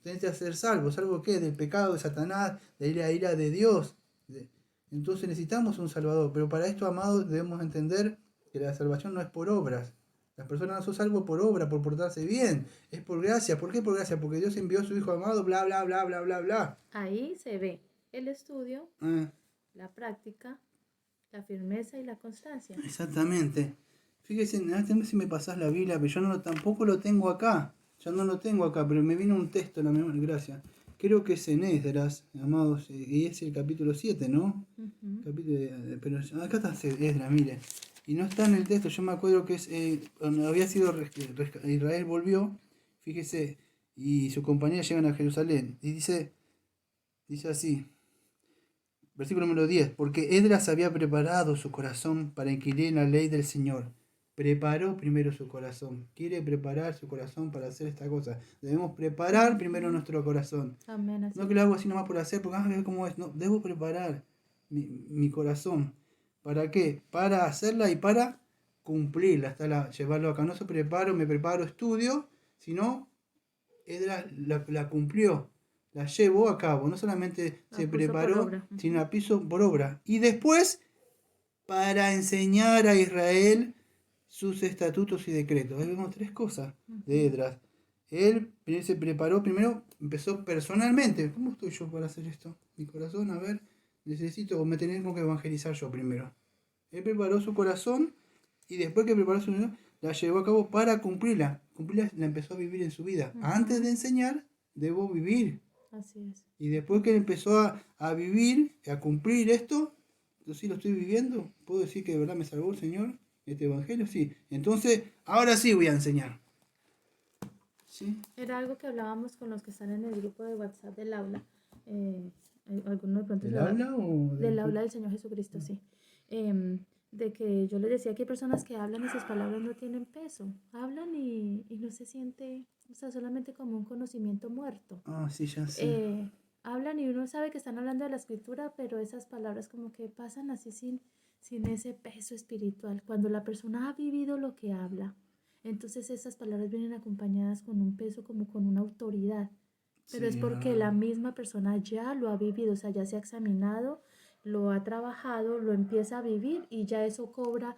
Tenés que ser salvo, ¿salvo qué? Del pecado de Satanás, de la ira de Dios. Entonces necesitamos un Salvador, pero para esto, amados, debemos entender que la salvación no es por obras. Las personas no son salvos por obra, por portarse bien, es por gracia. ¿Por qué por gracia? Porque Dios envió a su Hijo amado, bla, bla, bla, bla, bla, bla. Ahí se ve el estudio, la práctica, la firmeza y la constancia. Exactamente. Fíjese, si me pasás la Biblia, pero yo tampoco lo tengo acá. Yo no lo tengo acá, pero me vino un texto en la memoria, gracias. Creo que es en Esdras, amados, y es el capítulo 7, ¿no? Pero acá está Esdras, mire. Y no está en el texto, yo me acuerdo que es cuando había sido Israel volvió, fíjese, y sus compañeros llegan a Jerusalén. Y dice así, versículo número 10, porque Esdras había preparado su corazón para inquirir en la ley del Señor. Preparó primero su corazón. Quiere preparar su corazón para hacer esta cosa. Debemos preparar primero nuestro corazón. Amén, No que lo hago así nomás por hacer, porque a ver cómo es. No, debo preparar mi corazón. ¿Para qué? Para hacerla y para cumplirla. Hasta llevarlo acá. No se me preparo, estudio, sino Esdras la cumplió, la llevó a cabo. No solamente se preparó, sino la puso por obra. Y después, para enseñar a Israel sus estatutos y decretos. Ahí vemos tres cosas de Esdras. Él se preparó primero, empezó personalmente. ¿Cómo estoy yo para hacer esto? Mi corazón, a ver, necesito, o me tengo que evangelizar yo primero. Él preparó su corazón y después que preparó su corazón, la llevó a cabo para cumplirla. Cumplirla la empezó a vivir en su vida. Antes de enseñar, debo vivir. Así es. Y después que él empezó a vivir, a cumplir esto, yo sí lo estoy viviendo. ¿Puedo decir que de verdad me salvó el Señor? ¿Este evangelio? Sí. Entonces, ahora sí voy a enseñar. ¿Sí? Era algo que hablábamos con los que están en el grupo de WhatsApp del aula. Algunos de pronto ¿Del aula o del aula del Señor Jesucristo, sí. De que yo les decía que hay personas que hablan y sus palabras no tienen peso. Hablan y no se siente, o sea, solamente como un conocimiento muerto. Ah, sí, ya sé. Hablan y uno sabe que están hablando de la escritura, pero esas palabras como que pasan así sin ese peso espiritual. Cuando la persona ha vivido lo que habla, entonces esas palabras vienen acompañadas con un peso, como con una autoridad. Pero es porque la misma persona ya lo ha vivido, o sea, ya se ha examinado, lo ha trabajado, lo empieza a vivir y ya eso cobra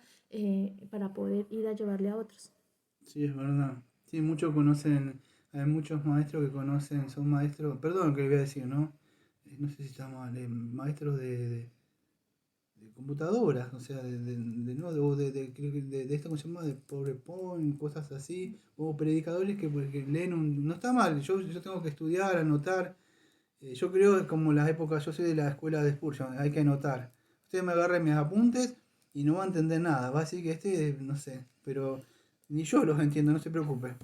para poder ir a llevarle a otros. Sí, es verdad. Sí, muchos conocen, hay muchos maestros que conocen, son maestros, perdón que le voy a decir, ¿no? No sé si está mal, maestros de computadoras, o sea, de esto que se llama de PowerPoint, cosas así, o predicadores que leen no está mal, yo tengo que estudiar, anotar, yo creo que como la época, yo soy de la escuela de Spurgeon, hay que anotar. Ustedes me agarran mis apuntes y no va a entender nada, va a decir que no sé, pero ni yo los entiendo, no se preocupe.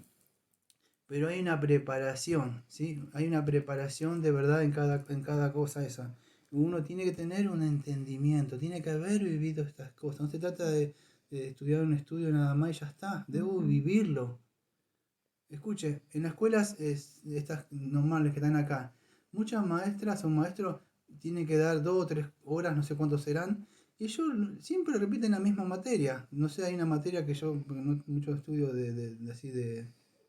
Pero hay una preparación, ¿sí? Hay una preparación de verdad en cada cosa esa. Uno tiene que tener un entendimiento, tiene que haber vivido estas cosas. No se trata de estudiar un estudio nada más y ya está. Debo vivirlo. Escuche, en las escuelas estas normales que están acá, muchas maestras o maestros tienen que dar 2 o 3 horas, no sé cuántos serán, y ellos siempre repiten la misma materia. No sé, hay una materia que yo, porque no mucho estudio así de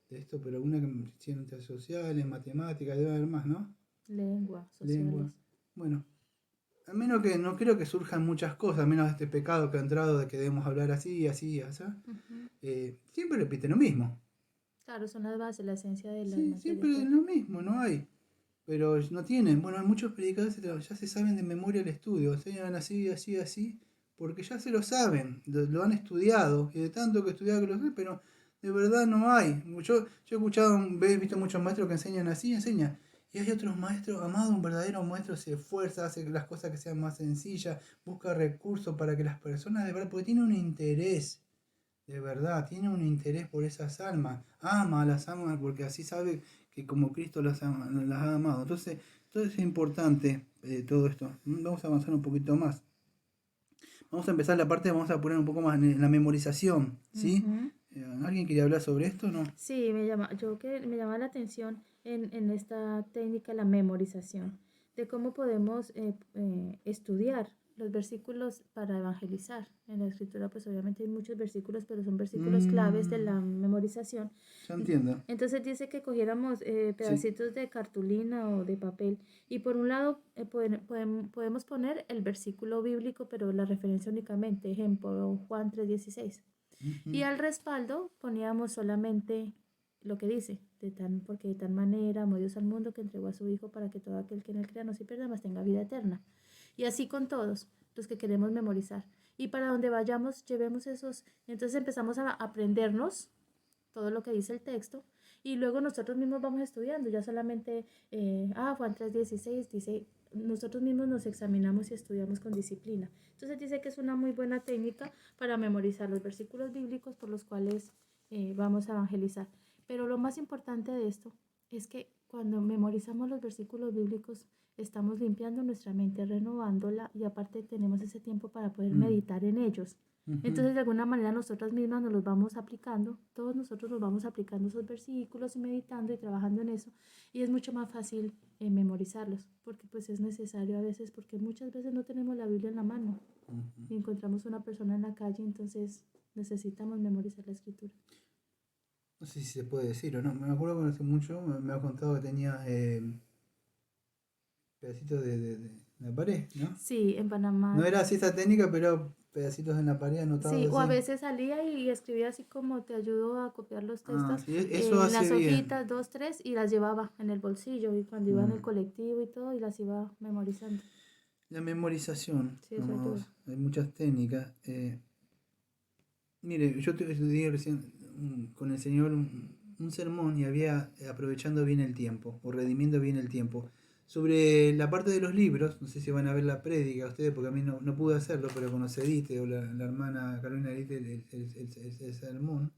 esto, pero alguna que ciencias sociales, matemáticas, debe haber más, ¿no? Lengua, sociales. Lengua. Bueno, A menos que no creo que surjan muchas cosas, a menos este pecado que ha entrado de que debemos hablar así, así, así. Siempre repite lo mismo. Claro, son las bases, la esencia de las Sí, materias. siempre es lo mismo, no hay. Pero no tienen. Bueno, hay muchos predicadores que ya se saben de memoria el estudio, enseñan así, así, así, porque ya se lo saben, lo han estudiado, y de tanto que estudiado que lo sé, pero de verdad no hay. Yo he escuchado, he visto muchos maestros que enseñan así, enseñan. Y hay otros maestros, amado, un verdadero maestro se esfuerza, hace las cosas que sean más sencillas, busca recursos para que las personas de verdad, porque tiene un interés, de verdad, tiene un interés por esas almas, ama a las almas porque así sabe que como Cristo las ha amado. Entonces es importante todo esto. Vamos a avanzar un poquito más. Vamos a empezar la parte, vamos a poner un poco más en la memorización, ¿sí? Ujú. ¿Alguien quería hablar sobre esto, no? Sí, me llama la atención en esta técnica, la memorización, de cómo podemos estudiar los versículos para evangelizar. En la escritura, pues obviamente hay muchos versículos, pero son versículos claves de la memorización. Ya entiendo. Entonces dice que cogiéramos Sí. pedacitos de cartulina o de papel y por un lado podemos poner el versículo bíblico, pero la referencia únicamente, ejemplo, Juan 3:16. Y al respaldo poníamos solamente lo que dice, porque de tal manera amó Dios al mundo que entregó a su Hijo para que todo aquel que en él crea no se pierda, mas tenga vida eterna. Y así con todos los que queremos memorizar. Y para donde vayamos, llevemos esos. Entonces empezamos a aprendernos todo lo que dice el texto y luego nosotros mismos vamos estudiando, ya solamente, Juan 3:16 dice, nosotros mismos nos examinamos y estudiamos con disciplina. Entonces dice que es una muy buena técnica para memorizar los versículos bíblicos por los cuales vamos a evangelizar. Pero lo más importante de esto es que cuando memorizamos los versículos bíblicos estamos limpiando nuestra mente, renovándola y aparte tenemos ese tiempo para poder meditar en ellos. Entonces, de alguna manera, nosotras mismas nos los vamos aplicando, todos nosotros nos vamos aplicando esos versículos y meditando y trabajando en eso, y es mucho más fácil memorizarlos, porque pues es necesario a veces, porque muchas veces no tenemos la Biblia en la mano y encontramos una persona en la calle, entonces necesitamos memorizar la escritura. No sé si se puede decir o no, me acuerdo que hace mucho me ha contado que tenía pedacitos de la pared, ¿no? Sí, en Panamá. No era así esa técnica, pero pedacitos en la pared anotados Sí, o a así. veces salía y escribía así como te ayudo a copiar los textos Sí, eso en las hace bien. hojitas, 2, 3, y las llevaba en el bolsillo y cuando iba en el colectivo y todo, y las iba memorizando. La memorización, Sí, eso ayuda. hay muchas técnicas. Mire, yo estudié recién con el Señor un sermón y había, aprovechando bien el tiempo, o redimiendo bien el tiempo, sobre la parte de los libros. No sé si van a ver la prédica ustedes, porque a mí no pude hacerlo, pero conoce Edite o la hermana Carolina Edite el sermón,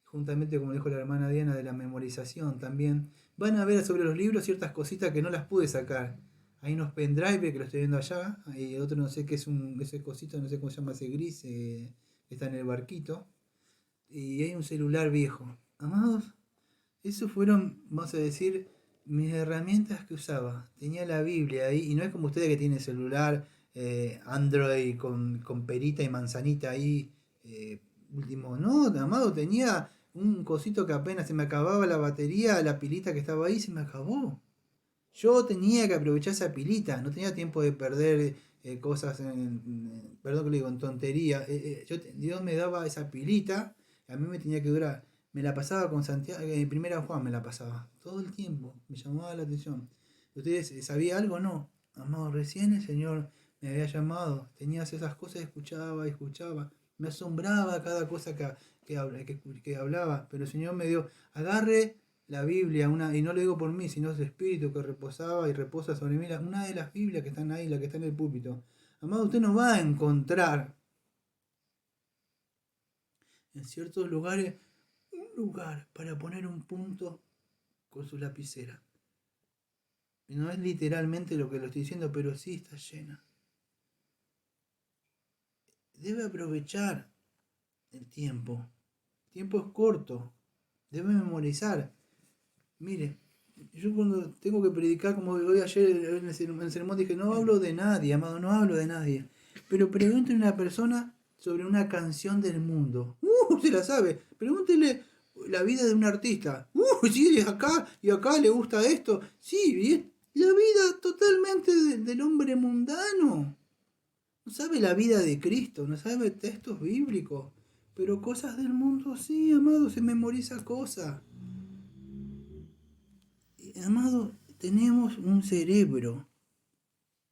juntamente como dijo la hermana Diana de la memorización también. Van a ver sobre los libros ciertas cositas que no las pude sacar. Hay unos pendrive que lo estoy viendo allá, hay otro no sé qué es ese cosito, no sé cómo se llama ese gris, que está en el barquito, y hay un celular viejo. Amados, esos fueron, vamos a decir, mis herramientas que usaba. Tenía la Biblia ahí, y no es como ustedes que tienen celular Android con perita y manzanita ahí, último. No, amado, tenía un cosito que apenas se me acababa la batería, la pilita que estaba ahí se me acabó. Yo tenía que aprovechar esa pilita, no tenía tiempo de perder cosas perdón que le digo, en tontería. Dios me daba esa pilita, a mí me tenía que durar. Me la pasaba con Santiago, en Primera Juan me la pasaba, todo el tiempo, me llamaba la atención. ¿Ustedes sabía algo? No. Amado, recién el Señor me había llamado, tenías esas cosas, escuchaba. Me asombraba cada cosa que hablaba, pero el Señor me dio, agarre la Biblia, y no lo digo por mí, sino ese espíritu que reposaba y reposa sobre mí, una de las Biblias que están ahí, la que está en el púlpito. Amado, usted no va a encontrar en ciertos lugares un lugar para poner un punto con su lapicera. Y no es literalmente lo que lo estoy diciendo, pero sí está llena. Debe aprovechar el tiempo. El tiempo es corto. Debe memorizar. Mire, yo cuando tengo que predicar, como hoy ayer en el sermón dije, no hablo de nadie, amado, no hablo de nadie. Pero pregúntele a una persona sobre una canción del mundo. Usted la sabe. Pregúntele la vida de un artista. Sí, es acá y acá le gusta esto. Sí, bien. La vida totalmente del hombre mundano. No sabe la vida de Cristo, no sabe textos bíblicos. Pero cosas del mundo sí, amado, se memoriza cosas. Amado, tenemos un cerebro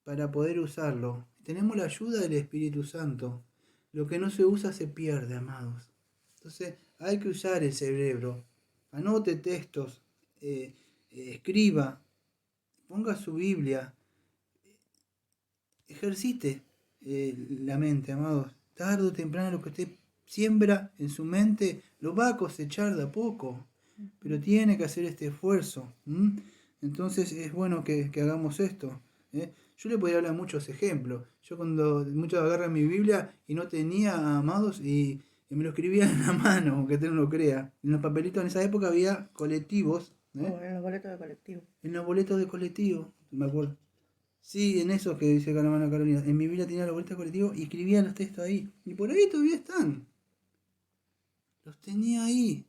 para poder usarlo. Tenemos la ayuda del Espíritu Santo. Lo que no se usa se pierde, amados. Entonces hay que usar el cerebro. Anote textos, escriba, ponga su Biblia, ejercite la mente, amados. Tarde o temprano lo que usted siembra en su mente lo va a cosechar de a poco, pero tiene que hacer este esfuerzo. Entonces es bueno que hagamos esto. Yo le podría hablar muchos ejemplos. Yo cuando muchos agarran mi Biblia y no tenía, amados, y me lo escribía en la mano, aunque usted no lo crea. En los papelitos en esa época había colectivos. En los boletos de colectivo. En los boletos de colectivo, me acuerdo. Sí, en esos que dice la hermana Carolina. En mi Biblia tenía los boletos de colectivo y escribía los textos ahí. Y por ahí todavía están. Los tenía ahí.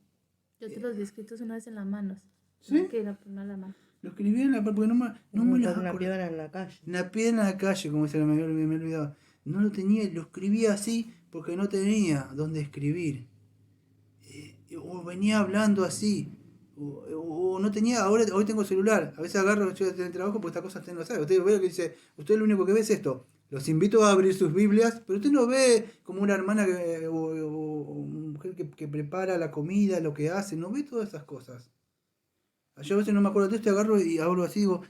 Yo te los vi escritos una vez en las manos. ¿Sí? Que era una en la mano. Lo escribí en la parte porque no me las Una acordaba. piedra en la calle. Una piedra en la calle, como se me olvidaba. No lo tenía, lo escribía así porque no tenía dónde escribir. O venía hablando así. O no tenía, hoy tengo celular. A veces agarro yo del trabajo porque estas cosas usted no sabe. Usted ve que dice, usted lo único que ve es esto. Los invito a abrir sus Biblias, pero usted no ve como una hermana o mujer que prepara la comida, lo que hace, no ve todas esas cosas. Yo a veces no me acuerdo de esto, agarro y hablo así, digo,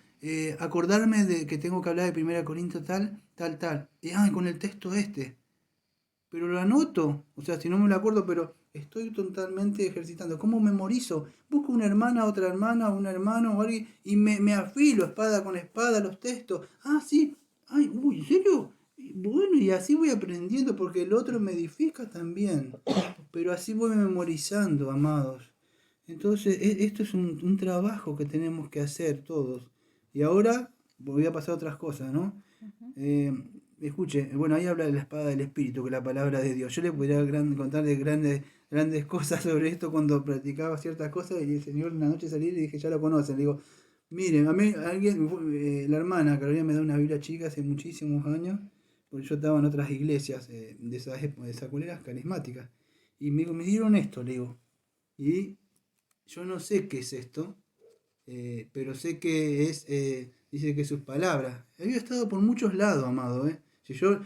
acordarme de que tengo que hablar de 1 Corintios tal. Y con el texto este. Pero lo anoto, o sea, si no me lo acuerdo, pero estoy totalmente ejercitando. ¿Cómo memorizo? Busco una hermana, otra hermana, un hermano o alguien y me afilo espada con espada los textos. Ah, sí. Ay, uy, ¿en serio? Bueno, y así voy aprendiendo porque el otro me edifica también. Pero así voy memorizando, amados. Entonces, esto es un trabajo que tenemos que hacer todos. Y ahora voy a pasar a otras cosas, ¿no? Escuche, bueno, ahí habla de la espada del Espíritu, que es la palabra de Dios. Yo le podría contar de grandes cosas sobre esto cuando practicaba ciertas cosas y el Señor una noche salí y le dije, ya lo conocen. Le digo, miren, a mí la hermana Carolina me da una Biblia chica hace muchísimos años, porque yo estaba en otras iglesias de esas culeras carismáticas. Y me dieron esto, le digo. Y yo no sé qué es esto, pero sé que es, dice que sus palabras. Había estado por muchos lados, amado. Si yo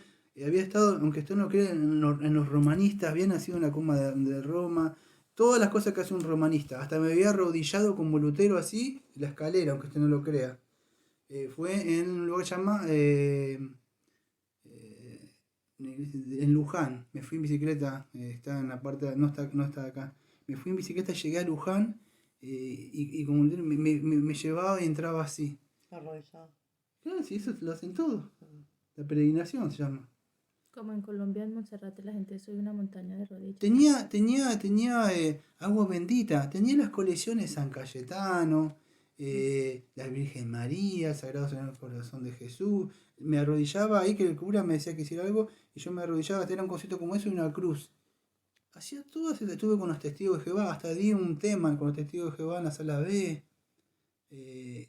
había estado, aunque usted no cree, en los romanistas, había nacido en la coma de Roma, todas las cosas que hace un romanista. Hasta me había arrodillado como Lutero así, en la escalera, aunque usted no lo crea. Fue en un lugar llamado en Luján. Me fui en bicicleta, está en la parte, no está acá. Me fui en bicicleta, llegué a Luján y como me llevaba y entraba así. Arrodillado. Claro, sí, eso lo hacen todos. La peregrinación se llama. Como en Colombia, en Monserrate, la gente sube una montaña de rodillas. Tenía agua bendita, tenía las colecciones San Cayetano, la Virgen María, Sagrado Corazón de Jesús. Me arrodillaba ahí que el cura me decía que hiciera algo y yo me arrodillaba, tenía un cosito como eso y una cruz. Hacía todo eso, estuve con los testigos de Jehová, hasta di un tema con los testigos de Jehová en la sala B.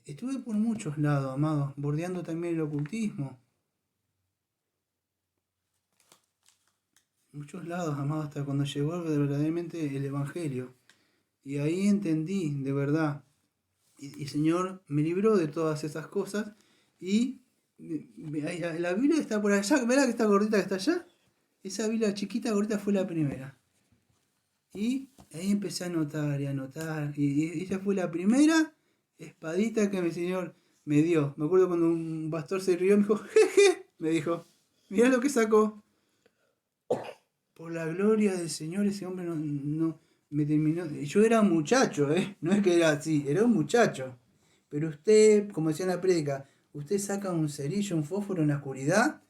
Estuve por muchos lados, amado, bordeando también el ocultismo. Muchos lados, amado, hasta cuando llegó verdaderamente el Evangelio. Y ahí entendí, de verdad. Y el Señor me libró de todas esas cosas. Y la Biblia está por allá. ¿Verdad que esta gordita que está allá? Esa Biblia chiquita, gordita, fue la primera. Y ahí empecé a anotar y a anotar. Y esa fue la primera espadita que el Señor me dio. Me acuerdo cuando un pastor se rió y me dijo, jeje, me dijo, mirá lo que sacó. Por la gloria del Señor, ese hombre no me terminó. Yo era un muchacho, no es que era así, era un muchacho. Pero usted, como decía en la prédica, usted saca un cerillo, un fósforo en la oscuridad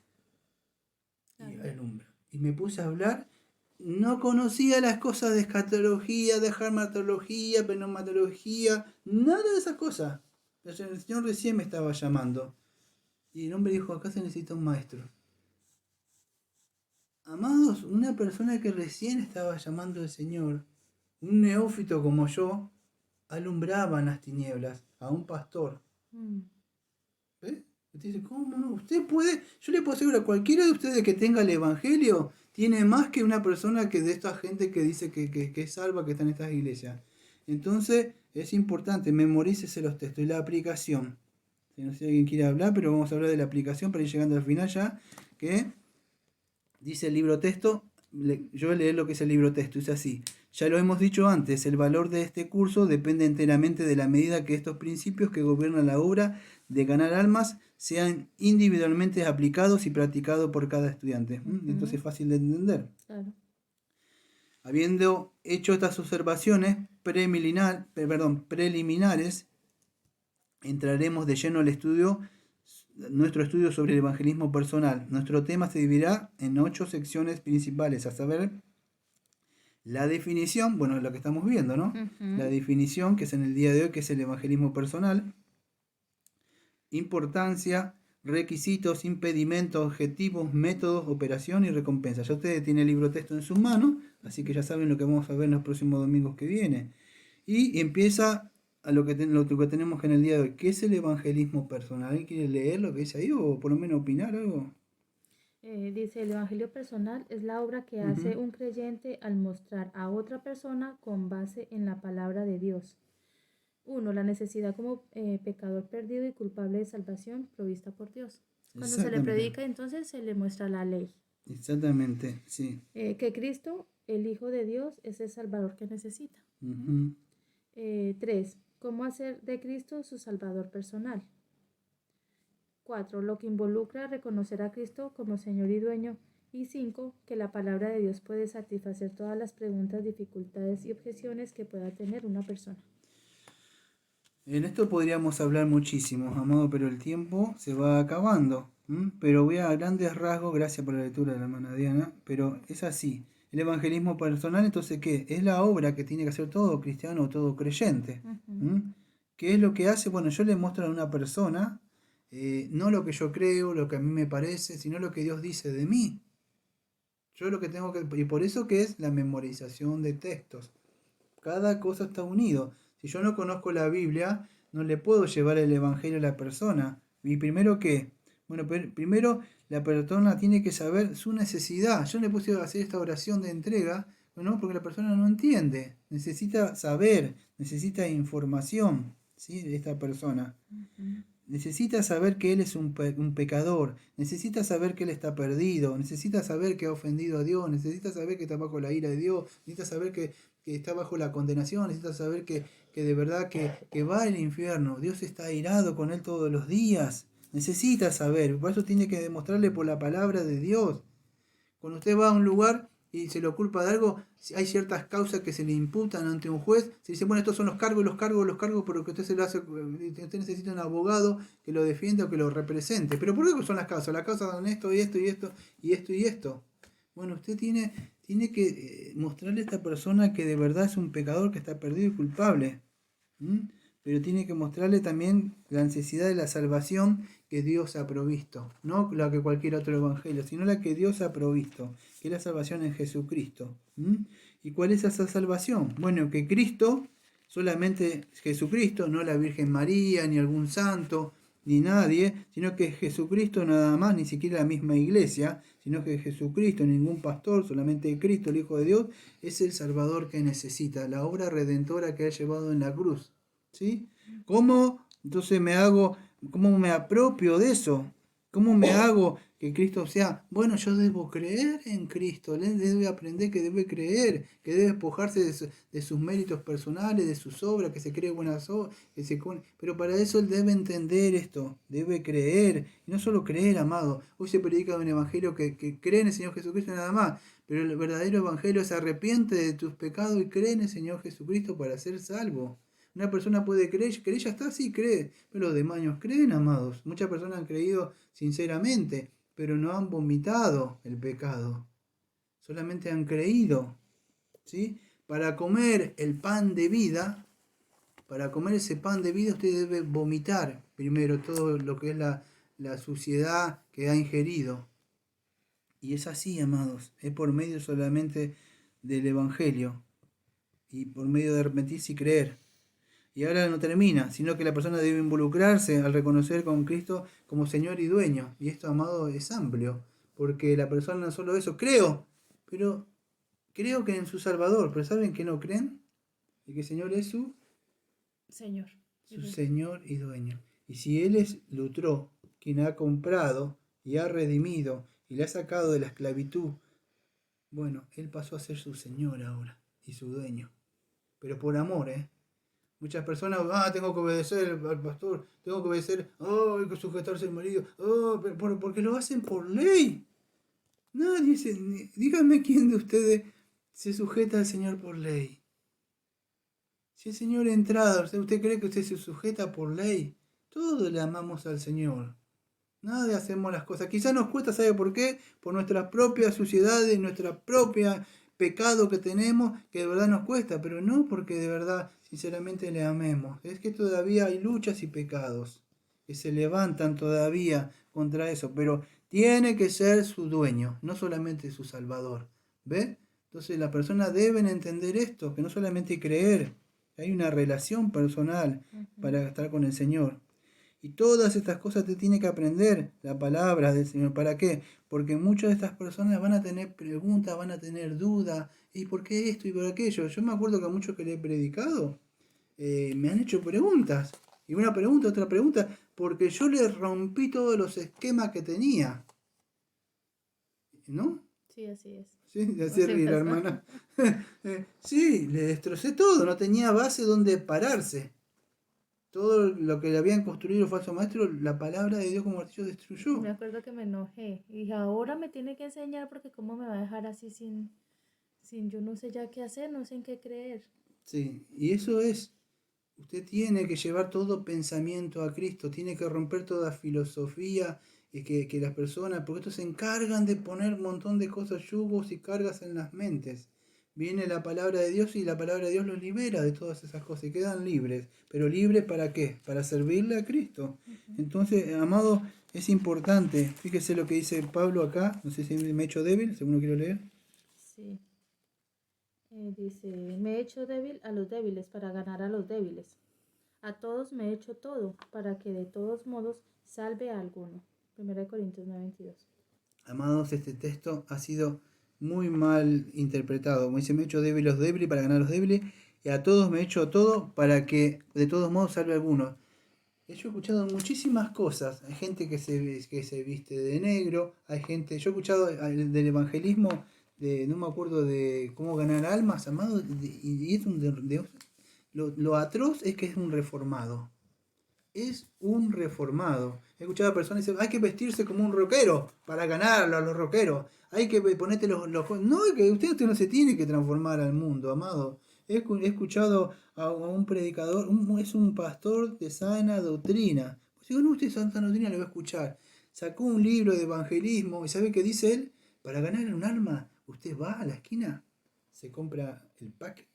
y alumbra. Y me puse a hablar. No conocía las cosas de escatología, de dermatología, pneumatología, nada de esas cosas. El Señor recién me estaba llamando. Y el hombre dijo, acá se necesita un maestro. Amados, una persona que recién estaba llamando al Señor, un neófito como yo, alumbraba en las tinieblas a un pastor. Usted dice, ¿cómo no? Usted puede, yo le puedo asegurar a cualquiera de ustedes que tenga el Evangelio, tiene más que una persona que de esta gente que dice que es salva, que está en estas iglesias. Entonces, es importante, memorícese los textos y la aplicación. No sé si alguien quiere hablar, pero vamos a hablar de la aplicación para ir llegando al final ya, que dice el libro texto. Yo voy a leer lo que es el libro texto, es así. Ya lo hemos dicho antes, el valor de este curso depende enteramente de la medida que estos principios que gobiernan la obra de ganar almas sean individualmente aplicados y practicados por cada estudiante. Entonces es fácil de entender. Claro. Habiendo hecho estas observaciones preliminares, entraremos de lleno al nuestro estudio sobre el evangelismo personal. Nuestro tema se dividirá en 8 secciones principales, a saber, la definición, bueno, lo que estamos viendo, ¿no? La definición, que es en el día de hoy, que es el evangelismo personal. Importancia, requisitos, impedimentos, objetivos, métodos, operación y recompensa. Ya ustedes tienen el libro texto en sus manos, así que ya saben lo que vamos a ver en los próximos domingos que vienen. Y empieza a lo que tenemos en el día de hoy. ¿Qué es el evangelismo personal? ¿Alguien quiere leer lo que dice ahí o por lo menos opinar algo? Dice, el evangelio personal es la obra que hace un creyente al mostrar a otra persona con base en la palabra de Dios. 1. La necesidad como pecador perdido y culpable de salvación provista por Dios. Cuando se le predica, entonces se le muestra la ley. Exactamente, sí. Que Cristo, el Hijo de Dios, es el Salvador que necesita. 3. Cómo hacer de Cristo su Salvador personal. 4. Lo que involucra reconocer a Cristo como Señor y Dueño. Y 5. Que la palabra de Dios puede satisfacer todas las preguntas, dificultades y objeciones que pueda tener una persona. En esto podríamos hablar muchísimo, amado, pero el tiempo se va acabando. Pero voy a grandes rasgos, gracias por la lectura de la hermana Diana, pero es así. El evangelismo personal, entonces, ¿qué? Es la obra que tiene que hacer todo cristiano o todo creyente. ¿Qué es lo que hace? Bueno, yo le muestro a una persona, no lo que yo creo, lo que a mí me parece, sino lo que Dios dice de mí. Yo lo que tengo que... Y por eso que es la memorización de textos. Cada cosa está unido. Si yo no conozco la Biblia, no le puedo llevar el Evangelio a la persona. ¿Y primero qué? Bueno, primero la persona tiene que saber su necesidad. Yo no le puse a hacer esta oración de entrega, ¿no? Porque la persona no entiende. Necesita saber, necesita información, ¿sí? De esta persona. Necesita saber que él es un pecador, necesita saber que él está perdido, necesita saber que ha ofendido a Dios, necesita saber que está bajo la ira de Dios, necesita saber que está bajo la condenación, necesita saber que de verdad que va al infierno, Dios está airado con él todos los días, necesita saber, por eso tiene que demostrarle por la palabra de Dios. Cuando usted va a un lugar y se lo culpa de algo, hay ciertas causas que se le imputan ante un juez, se dice, bueno, estos son los cargos, pero que usted se lo hace, usted necesita un abogado que lo defienda o que lo represente. ¿Pero por qué son las causas? Las causas son esto y esto y esto y esto y esto. Bueno, usted tiene que mostrarle a esta persona que de verdad es un pecador, que está perdido y culpable. Pero tiene que mostrarle también la necesidad de la salvación que Dios ha provisto, no la que cualquier otro evangelio, sino la que Dios ha provisto, que es la salvación en Jesucristo. ¿Y cuál es esa salvación? Bueno, que Cristo, solamente Jesucristo, no la Virgen María, ni algún santo, ni nadie, sino que Jesucristo nada más, ni siquiera la misma iglesia, sino que Jesucristo, ningún pastor, solamente Cristo, el Hijo de Dios, es el Salvador que necesita, la obra redentora que ha llevado en la cruz. ¿Sí? ¿Cómo entonces cómo me apropio de eso? ¿Cómo me hago que Cristo sea? Bueno, yo debo creer en Cristo, él debe aprender que debe creer, que debe despojarse de sus méritos personales, de sus obras, que se cree buenas obras, pero para eso él debe entender esto, debe creer, y no solo creer, amado. Hoy se predica un evangelio que cree en el Señor Jesucristo nada más, pero el verdadero evangelio es arrepiente de tus pecados y cree en el Señor Jesucristo para ser salvo. Una persona puede creer, ya está, sí cree, pero los demonios creen, amados. Muchas personas han creído sinceramente, pero no han vomitado el pecado. Solamente han creído. ¿Sí? Para comer el pan de vida, para comer ese pan de vida usted debe vomitar primero todo lo que es la suciedad que ha ingerido. Y es así, amados, es por medio solamente del Evangelio y por medio de arrepentirse y creer. Y ahora no termina, sino que la persona debe involucrarse al reconocer con Cristo como Señor y Dueño. Y esto, amado, es amplio, porque la persona no solo eso, pero creo que en su Salvador, pero ¿saben que no creen? Y que el Señor es Señor. su Señor y Dueño. Y si Él es Lutró, quien ha comprado y ha redimido y le ha sacado de la esclavitud, bueno, Él pasó a ser su Señor ahora y su Dueño. Pero por amor, ¿eh? Muchas personas, tengo que obedecer al pastor, tengo que obedecer, hay que sujetarse al marido, porque lo hacen por ley. Nadie dice, díganme quién de ustedes se sujeta al Señor por ley. Si el Señor entrada, ¿usted cree que usted se sujeta por ley? Todos le amamos al Señor. Nada hacemos las cosas. Quizás nos cuesta, ¿sabe por qué? Por nuestras propias suciedades, nuestra propia pecado que tenemos, que de verdad nos cuesta, pero no porque de verdad, sinceramente le amemos. Es que todavía hay luchas y pecados que se levantan todavía contra eso, pero tiene que ser su dueño, no solamente su salvador. ¿Ve? Entonces las personas deben entender esto, que no solamente creer, hay una relación personal para estar con el Señor. Y todas estas cosas te tiene que aprender la palabra del Señor. ¿Para qué? Porque muchas de estas personas van a tener preguntas, van a tener dudas. ¿Y por qué esto y por aquello? Yo me acuerdo que a muchos que le he predicado me han hecho preguntas. Y una pregunta, otra pregunta, porque yo le rompí todos los esquemas que tenía. ¿No? Sí, así es. Sí, así ríe la hermana. Sí, le destrocé todo, no tenía base donde pararse. Todo lo que le habían construido los falsos maestros, la palabra de Dios como martillo destruyó. Me acuerdo que me enojé y dije, ahora me tiene que enseñar porque cómo me va a dejar así sin yo no sé ya qué hacer, no sé en qué creer. Sí, y eso es, usted tiene que llevar todo pensamiento a Cristo, tiene que romper toda filosofía que las personas, porque estos se encargan de poner un montón de cosas, yugos y cargas en las mentes. Viene la palabra de Dios y la palabra de Dios los libera de todas esas cosas y quedan libres. ¿Pero libres para qué? Para servirle a Cristo. Entonces, amado, es importante. Fíjese lo que dice Pablo acá. No sé si me he hecho débil, según lo quiero leer. Sí. Dice, me he hecho débil a los débiles para ganar a los débiles. A todos me he hecho todo para que de todos modos salve a alguno. 1 Corintios 9:22. Amados, este texto ha sido muy mal interpretado. Como dice, me he hecho débil a los débiles para ganar a los débiles, y a todos me he hecho todo para que de todos modos salve a algunos. Yo he escuchado muchísimas cosas. Hay gente que se viste de negro, hay gente, yo he escuchado del evangelismo, no me acuerdo de cómo ganar almas, amados, y es lo atroz es que es un reformado. Es un reformado. He escuchado a personas que dicen, hay que vestirse como un rockero para ganarlo a los rockeros. Hay que ponerte los... No, que usted no se tiene que transformar al mundo, amado. He escuchado a un predicador, es un pastor de sana doctrina. Pues digo, no, usted sana doctrina lo va a escuchar. Sacó un libro de evangelismo y ¿sabe qué dice él? Para ganar un alma, usted va a la esquina, se compra el pack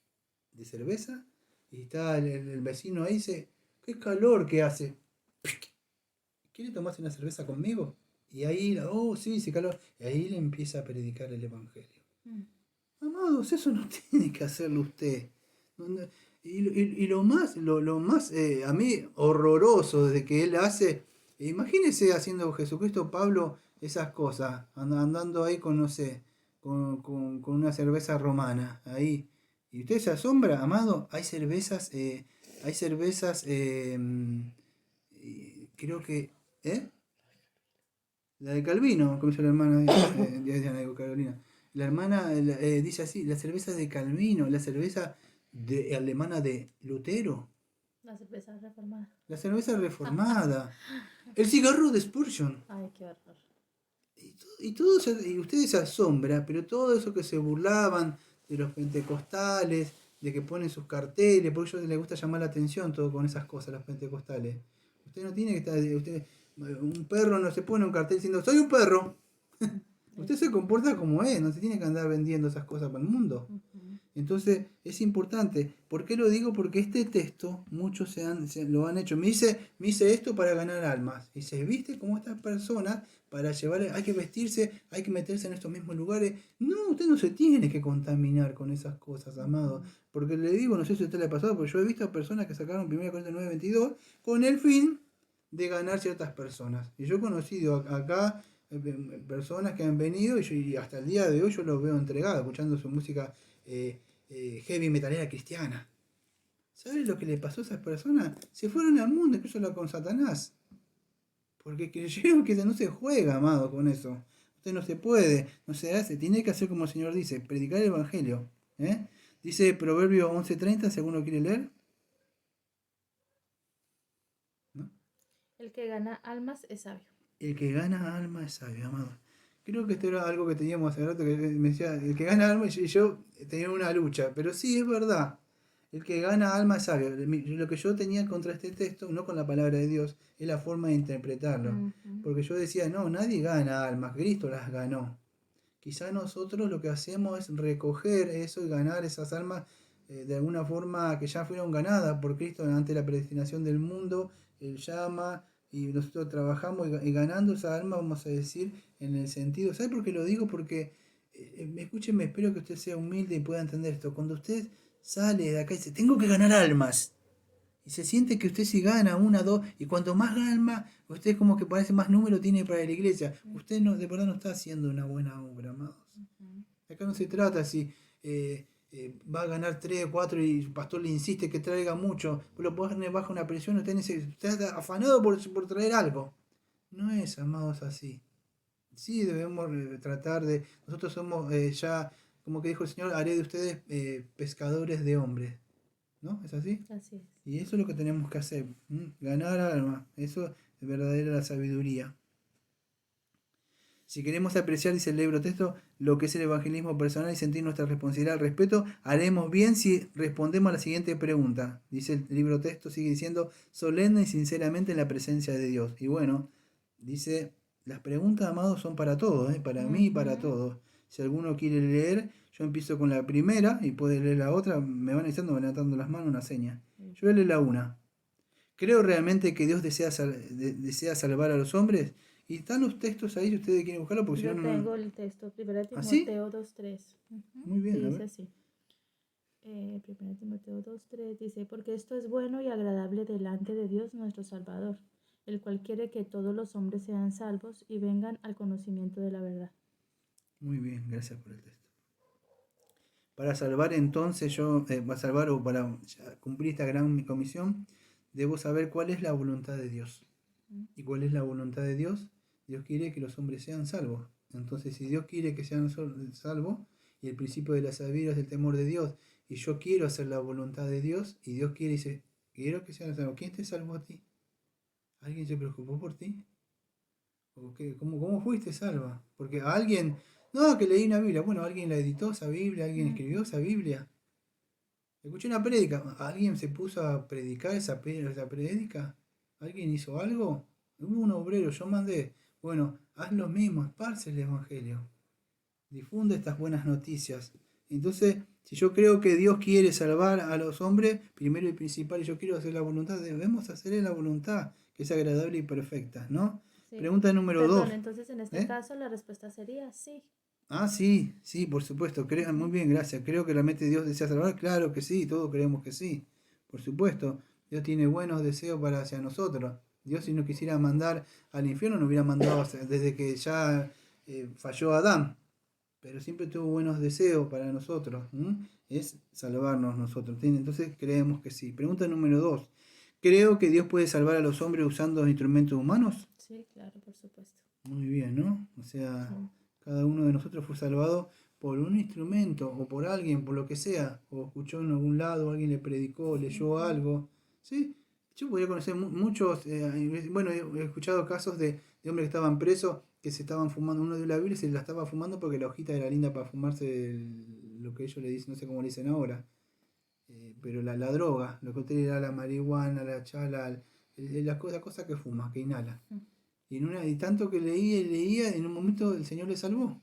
de cerveza y está el vecino ahí y dice, qué calor que hace. ¿Quiere tomarse una cerveza conmigo? Y ahí, sí, ese calor. Y ahí le empieza a predicar el evangelio. Amados, eso no tiene que hacerlo usted. Y lo más a mí horroroso de que él hace, imagínese haciendo Jesucristo Pablo esas cosas, andando ahí con, no sé, con una cerveza romana, ahí. Y usted se asombra, amado, hay cervezas, creo que, la de Calvino, como dice la hermana de Carolina. La hermana dice así, la cerveza de Calvino, la cerveza alemana de Lutero. La cerveza reformada. La cerveza reformada. El cigarro de Spurgeon. Ay, qué horror. Y ustedes se asombran, pero todo eso que se burlaban de los pentecostales, de que ponen sus carteles, porque a ellos les gusta llamar la atención todo con esas cosas, los pentecostales. Usted no tiene que estar... un perro no se pone un cartel diciendo, soy un perro. Usted se comporta como es, no se tiene que andar vendiendo esas cosas para el mundo. Entonces es importante. ¿Por qué lo digo? Porque este texto muchos lo han hecho. Me hice esto para ganar almas. Y se viste como estas personas para llevar, hay que vestirse, hay que meterse en estos mismos lugares. No, usted no se tiene que contaminar con esas cosas, amado. Porque le digo, no sé si a usted le ha pasado, pero yo he visto personas que sacaron 1 Corintios 9:22 con el fin de ganar ciertas personas. Y yo he conocido acá personas que han venido y hasta el día de hoy yo los veo entregados, escuchando su música heavy metalera cristiana. ¿Sabes lo que le pasó a esas personas? Se fueron al mundo, incluso con Satanás. Porque creyeron que no se juega, amado, con eso. Usted no se puede, no se hace, tiene que hacer como el Señor dice, predicar el Evangelio. Dice Proverbio 11:30, si alguno quiere leer. ¿No? El que gana almas es sabio. El que gana alma es sabio, amado. Creo que esto era algo que teníamos hace rato, que me decía, el que gana alma, y yo tenía una lucha, pero sí, es verdad. El que gana alma es sabio. Lo que yo tenía contra este texto, no con la palabra de Dios, es la forma de interpretarlo. Porque yo decía, no, nadie gana almas, Cristo las ganó. Quizá nosotros lo que hacemos es recoger eso y ganar esas almas de alguna forma que ya fueron ganadas por Cristo ante la predestinación del mundo. Él llama y nosotros trabajamos y ganando esa alma, vamos a decir, en el sentido. ¿Sabe por qué lo digo? Porque, escúcheme, espero que usted sea humilde y pueda entender esto. Cuando usted sale de acá y dice, tengo que ganar almas. Y se siente que usted si gana una, dos, y cuanto más gana, usted como que parece más número tiene para la iglesia. Usted no, de verdad no está haciendo una buena obra, amados. Acá no se trata si va a ganar 3 o 4 y el pastor le insiste que traiga mucho, pues lo pone bajo una presión, usted está afanado por traer algo. No es, amados, así. Sí debemos tratar de, nosotros somos ya, como que dijo el Señor, haré de ustedes pescadores de hombres. ¿No? ¿Es así? Así es. Y eso es lo que tenemos que hacer, ganar alma. Eso es verdadera la sabiduría. Si queremos apreciar, dice el libro texto, lo que es el evangelismo personal y sentir nuestra responsabilidad al respecto, haremos bien si respondemos a la siguiente pregunta. Dice el libro texto, sigue diciendo, solemne y sinceramente en la presencia de Dios. Y bueno, dice, las preguntas, amados, son para todos, para mí y para todos. Si alguno quiere leer, yo empiezo con la primera y puede leer la otra. Me van diciendo, me van levantando las manos, una seña. Yo voy a leer la una. ¿Creo realmente que Dios desea salvar a los hombres? Y están los textos ahí si ustedes quieren buscarlo. Porque Yo si no, tengo el texto, 1 ¿Ah, sí? Timoteo 2:3. Muy bien, a Dice ver. así. 1 Timoteo 2:3 dice, porque esto es bueno y agradable delante de Dios nuestro Salvador, el cual quiere que todos los hombres sean salvos y vengan al conocimiento de la verdad. Muy bien, gracias por el texto. Para salvar entonces para salvar o para cumplir esta gran comisión, debo saber cuál es la voluntad de Dios. ¿Y cuál es la voluntad de Dios? Dios quiere que los hombres sean salvos. Entonces, si Dios quiere que sean salvos, y el principio de la sabiduría es el temor de Dios, y yo quiero hacer la voluntad de Dios, y Dios quiere y dice, quiero que sean salvos. ¿Quién te salvó a ti? ¿Alguien se preocupó por ti? ¿O qué? ¿Cómo fuiste salva? Porque a alguien, no, que leí una Biblia. Bueno, alguien la editó esa Biblia, alguien escribió esa Biblia. Escuché una prédica. ¿Alguien se puso a predicar esa prédica? ¿Alguien hizo algo? Hubo un obrero, yo mandé. Bueno, haz lo mismo, esparce el Evangelio. Difunde estas buenas noticias. Entonces, si yo creo que Dios quiere salvar a los hombres, primero y principal, y yo quiero hacer la voluntad, debemos hacer la voluntad, que es agradable y perfecta, ¿no? Sí. Pregunta número Perdón, 2. entonces en este caso la respuesta sería sí. Ah, sí, sí, por supuesto. Muy bien, gracias. Creo que realmente Dios desea salvar. Claro que sí, todos creemos que sí. Por supuesto. Dios tiene buenos deseos para hacia nosotros. Dios, si no quisiera mandar al infierno, no hubiera mandado desde que ya falló Adán. Pero siempre tuvo buenos deseos para nosotros. Es salvarnos nosotros. Entonces creemos que sí. Pregunta número 2. ¿Creo que Dios puede salvar a los hombres usando instrumentos humanos? Sí, claro, por supuesto. Muy bien, ¿no? O sea, cada uno de nosotros fue salvado por un instrumento o por alguien, por lo que sea, o escuchó en algún lado, alguien le predicó, leyó algo, ¿sí? Yo podría conocer muchos, bueno, he escuchado casos de hombres que estaban presos, que se estaban fumando, uno de la Biblia se la estaba fumando porque la hojita era linda para fumarse lo que ellos le dicen, no sé cómo le dicen ahora, pero la droga, lo que usted era la marihuana, la chala, la cosa que fuma, que inhala. Y tanto que leía y leía, en un momento el Señor le salvó.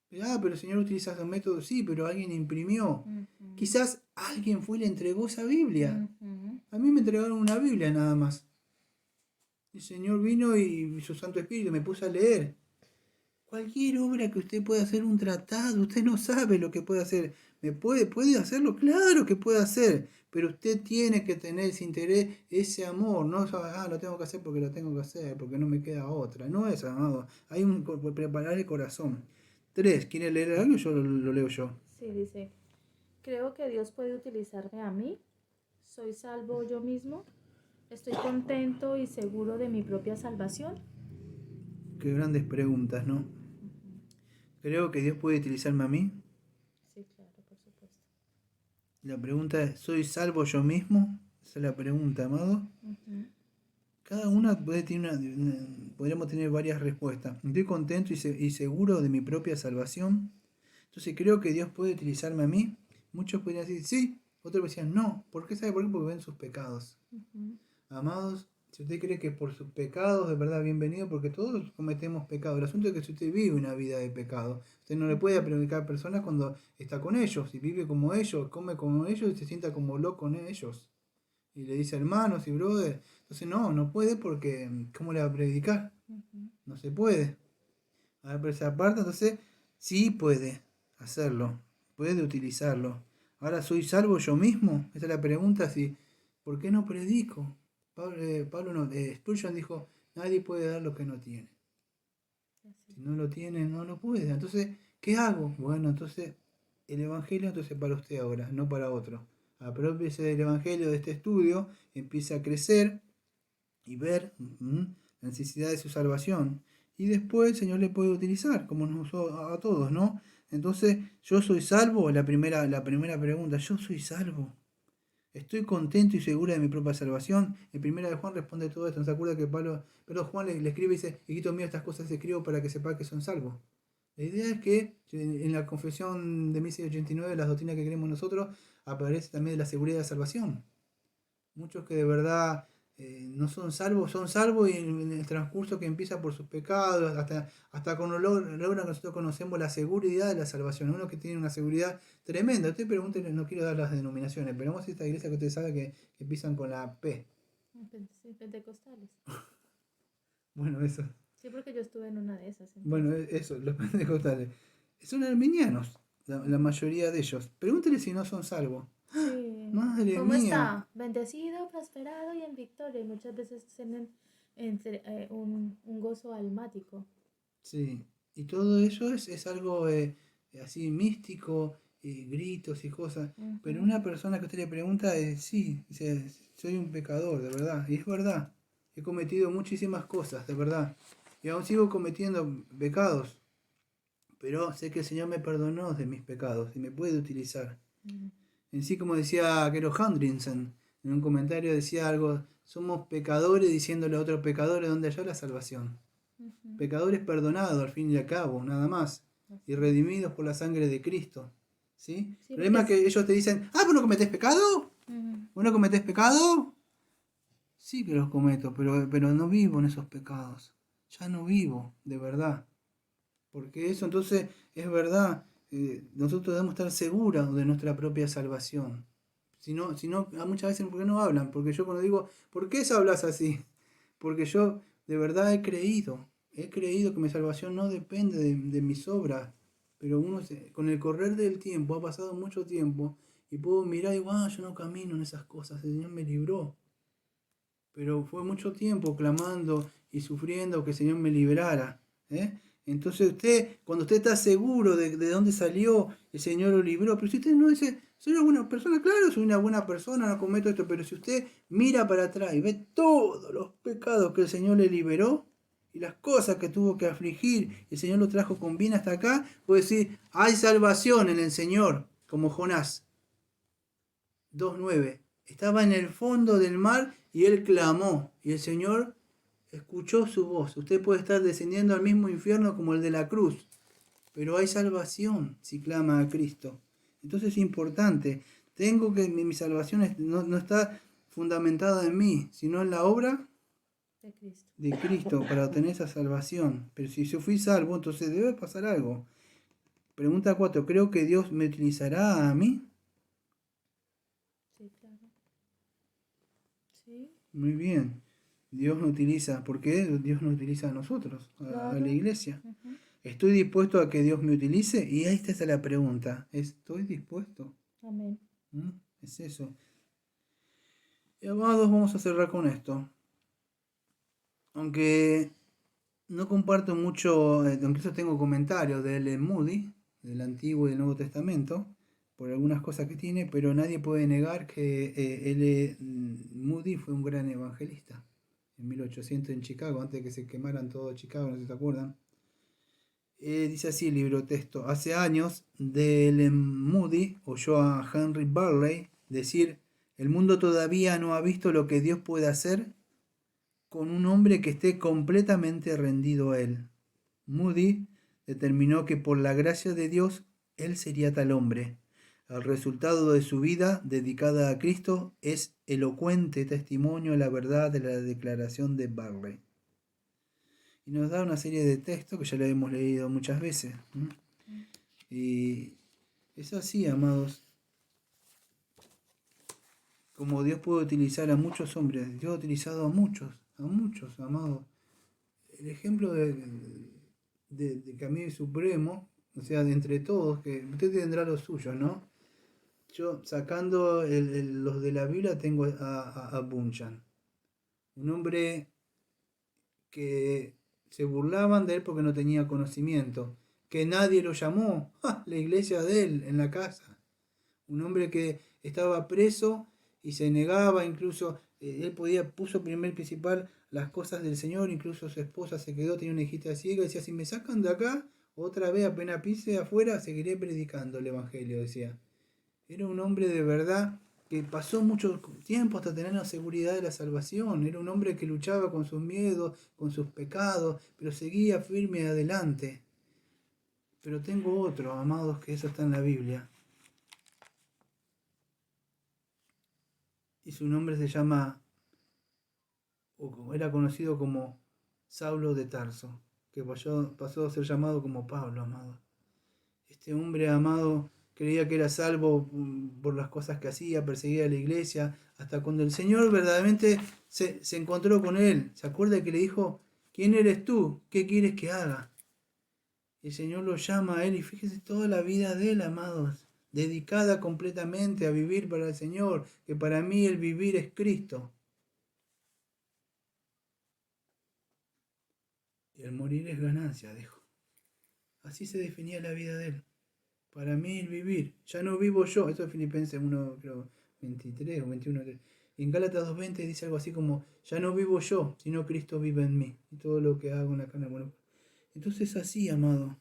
Pero el Señor utiliza esos métodos, sí, pero alguien imprimió. Quizás alguien fue y le entregó esa Biblia. A mí me entregaron una Biblia nada más. El Señor vino y su Santo Espíritu me puso a leer. Cualquier obra que usted pueda hacer, un tratado, usted no sabe lo que puede hacer. ¿Puede hacerlo? Claro que puede hacer, pero usted tiene que tener ese interés, ese amor. No lo tengo que hacer porque lo tengo que hacer, porque no me queda otra. No es, amado. Hay un preparar el corazón. 3. ¿Quiere leer algo? Yo lo leo yo. Sí, dice, creo que Dios puede utilizarme a mí. Soy salvo yo mismo. Estoy contento y seguro de mi propia salvación. Qué grandes preguntas, ¿no? Creo que Dios puede utilizarme a mí. Sí, claro, por supuesto. La pregunta es, ¿soy salvo yo mismo? Esa es la pregunta, amado. Cada una podríamos tener varias respuestas. Estoy contento y seguro de mi propia salvación. Entonces creo que Dios puede utilizarme a mí. Muchos podrían decir sí, otros decían no. ¿Por qué? ¿Sabe por qué? Porque ven sus pecados. Amados, si usted cree que por sus pecados, de verdad, bienvenido, porque todos cometemos pecados. El asunto es que si usted vive una vida de pecado, usted no le puede predicar a personas cuando está con ellos, y vive como ellos, come como ellos, y se sienta como loco con ellos. Y le dice hermanos y brothers. Entonces no puede porque ¿cómo le va a predicar? No se puede. A ver, por esa parte, entonces sí puede hacerlo, puede utilizarlo. Ahora, ¿soy salvo yo mismo? Esa es la pregunta, si, ¿por qué no predico? Spurgeon dijo, nadie puede dar lo que no tiene. Si no lo tiene, no lo puede. Entonces, ¿qué hago? Bueno, entonces, el Evangelio entonces para usted ahora, no para otro. Apropiese del Evangelio de este estudio, empiece a crecer y ver la necesidad de su salvación. Y después el Señor le puede utilizar, como nos usó a todos, ¿no? Entonces, ¿yo soy salvo? La primera pregunta, ¿yo soy salvo? ¿Estoy contento y seguro de mi propia salvación? En primera de Juan responde todo esto. ¿No se acuerda que Juan le escribe y dice, hijito mío, estas cosas escribo para que sepa que son salvos? La idea es que en la confesión de 1689, las doctrinas que creemos nosotros, aparece también la seguridad de la salvación. Muchos que de verdad no son salvos y en el transcurso que empieza por sus pecados, hasta cuando logran que nosotros conocemos la seguridad de la salvación. Uno que tiene una seguridad tremenda. Usted pregúntele, no quiero dar las denominaciones, pero vamos a esta iglesia que usted sabe que empiezan con la P. Sí, pentecostales. Bueno, eso. Sí, porque yo estuve en una de esas. Entonces. Bueno, eso, los pentecostales. Son arminianos, la mayoría de ellos. Pregúntele si no son salvos. Sí. Madre ¿Cómo mía. está? Bendecido, prosperado y en victoria. Y muchas veces tienen un gozo almático. Sí, y todo eso es algo así místico, gritos y cosas. Pero una persona que usted le pregunta, sí, dice, soy un pecador, de verdad. Y es verdad, he cometido muchísimas cosas, de verdad. Y aún sigo cometiendo pecados. Pero sé que el Señor me perdonó de mis pecados y me puede utilizar. En sí, como decía Gero Handrinsen, en un comentario decía algo, somos pecadores diciéndole a otros pecadores dónde halló la salvación. Pecadores perdonados al fin y al cabo, nada más. Y redimidos por la sangre de Cristo. ¿Sí? El problema es que ellos te dicen, ¿vos no cometés pecado? ¿Vos no cometés pecado? Sí que los cometo, pero no vivo en esos pecados. Ya no vivo, de verdad. Porque eso entonces es verdad. Nosotros debemos estar seguros de nuestra propia salvación. Si no, muchas veces, ¿por qué no hablan? Porque yo cuando digo, ¿por qué hablas así? Porque yo de verdad he creído que mi salvación no depende de mis obras. Pero con el correr del tiempo, ha pasado mucho tiempo, y puedo mirar y digo, yo no camino en esas cosas, el Señor me libró. Pero fue mucho tiempo clamando y sufriendo que el Señor me liberara. Entonces cuando usted está seguro de dónde salió, el Señor lo libró. Pero si usted no dice, soy una buena persona, claro, soy una buena persona, no cometo esto. Pero si usted mira para atrás y ve todos los pecados que el Señor le liberó, y las cosas que tuvo que afligir, y el Señor lo trajo con bien hasta acá, puede decir, hay salvación en el Señor, como Jonás 2:9. Estaba en el fondo del mar y él clamó, y el Señor escuchó su voz. Usted puede estar descendiendo al mismo infierno como el de la cruz, pero hay salvación si clama a Cristo. Entonces es importante. Mi salvación no está fundamentada en mí, sino en la obra de Cristo para obtener esa salvación. Pero si yo fui salvo, entonces debe pasar algo. Pregunta 4. ¿Creo que Dios me utilizará a mí? Sí, claro. Sí, Muy bien. Dios nos utiliza. ¿Por qué Dios nos utiliza a nosotros, a la claro. iglesia? Ujú. ¿Estoy dispuesto a que Dios me utilice? Y ahí está la pregunta. ¿Estoy dispuesto? Amén. ¿Mm? Es eso. Y amados, vamos a cerrar con esto. Aunque no comparto mucho, aunque eso tengo comentarios de L. Moody, del Antiguo y del Nuevo Testamento, por algunas cosas que tiene, pero nadie puede negar que L. Moody fue un gran evangelista. En 1800 en Chicago, antes de que se quemaran todo Chicago, no sé si se acuerdan. Dice así el libro texto. Hace años, D.L. Moody oyó a Henry Barley decir: el mundo todavía no ha visto lo que Dios puede hacer con un hombre que esté completamente rendido a él. Moody determinó que por la gracia de Dios, él sería tal hombre. El resultado de su vida dedicada a Cristo es elocuente testimonio de la verdad de la declaración de Barley. Y nos da una serie de textos que ya le hemos leído muchas veces. Y es así, amados, como Dios puede utilizar a muchos hombres. Dios ha utilizado a muchos, amados. El ejemplo de Camilo Supremo, o sea, de entre todos, que usted tendrá los suyos, ¿no? Yo, sacando los de la Biblia, tengo a Bunyan, un hombre que se burlaban de él porque no tenía conocimiento, que nadie lo llamó, ¡ja!, la iglesia de él en la casa, un hombre que estaba preso y se negaba, incluso él puso primer principal las cosas del Señor, incluso su esposa se quedó, tenía una hijita ciega, decía: si me sacan de acá, otra vez apenas pise afuera, seguiré predicando el Evangelio, decía. Era un hombre de verdad que pasó mucho tiempo hasta tener la seguridad de la salvación. Era un hombre que luchaba con sus miedos, con sus pecados, pero seguía firme adelante. Pero tengo otro, amados, que eso está en la Biblia. Y su nombre se llama, o era conocido como Saulo de Tarso, que pasó a ser llamado como Pablo, amado. Este hombre, amado, creía que era salvo por las cosas que hacía, perseguía a la iglesia, hasta cuando el Señor verdaderamente se encontró con él. ¿Se acuerda que le dijo: ¿quién eres tú? ¿Qué quieres que haga? El Señor lo llama a él, y fíjese toda la vida de él, amados, dedicada completamente a vivir para el Señor, que para mí el vivir es Cristo. Y el morir es ganancia, dijo. Así se definía la vida de él. Para mí el vivir, ya no vivo yo. Esto es Filipenses 1, creo, 23 o 21. Y en Gálatas 2:20 dice algo así como: ya no vivo yo, sino Cristo vive en mí. Y todo lo que hago en la carne, bueno. Entonces así, amado.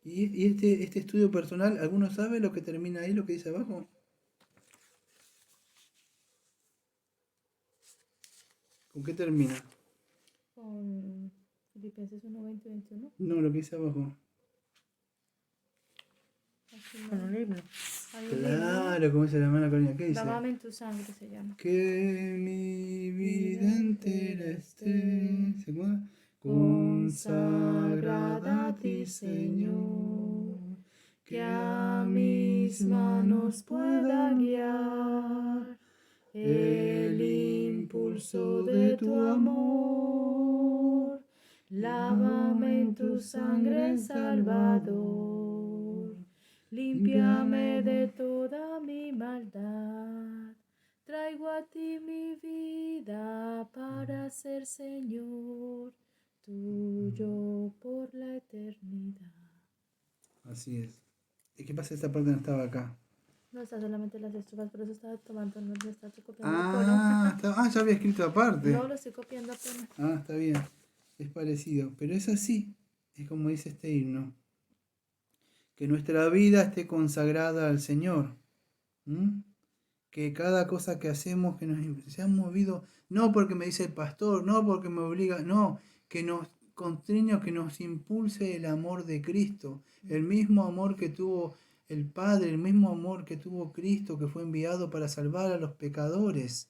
Y este estudio personal, ¿alguno sabe lo que termina ahí, lo que dice abajo? ¿Con qué termina? Con Filipenses 1, 20, 21. No, lo que dice abajo. Con un himno. Hay un Claro, como dice la hermana Corina, ¿qué dice? Lávame en tu sangre, se llama. Que mi vida entera esté, ¿se acuerda? Consagrada a ti, Señor, que a mis manos pueda guiar el impulso de tu amor. Lávame en tu sangre, Salvador. Límpiame de toda mi maldad. Traigo a ti mi vida para ser Señor tuyo por la eternidad. Así es. ¿Y qué pasa? Esta parte no estaba acá. No, está solamente las estrofas, por eso estaba tomando, no le estaba copiando el coro. Ya había escrito aparte. No, lo estoy copiando apenas. Está bien. Es parecido, pero es así. Es como dice este himno. Que nuestra vida esté consagrada al Señor. Que cada cosa que hacemos, que nos seamos movidos, no porque me dice el pastor, no porque me obliga, no, que nos constriña, que nos impulse el amor de Cristo, el mismo amor que tuvo el Padre, el mismo amor que tuvo Cristo, que fue enviado para salvar a los pecadores.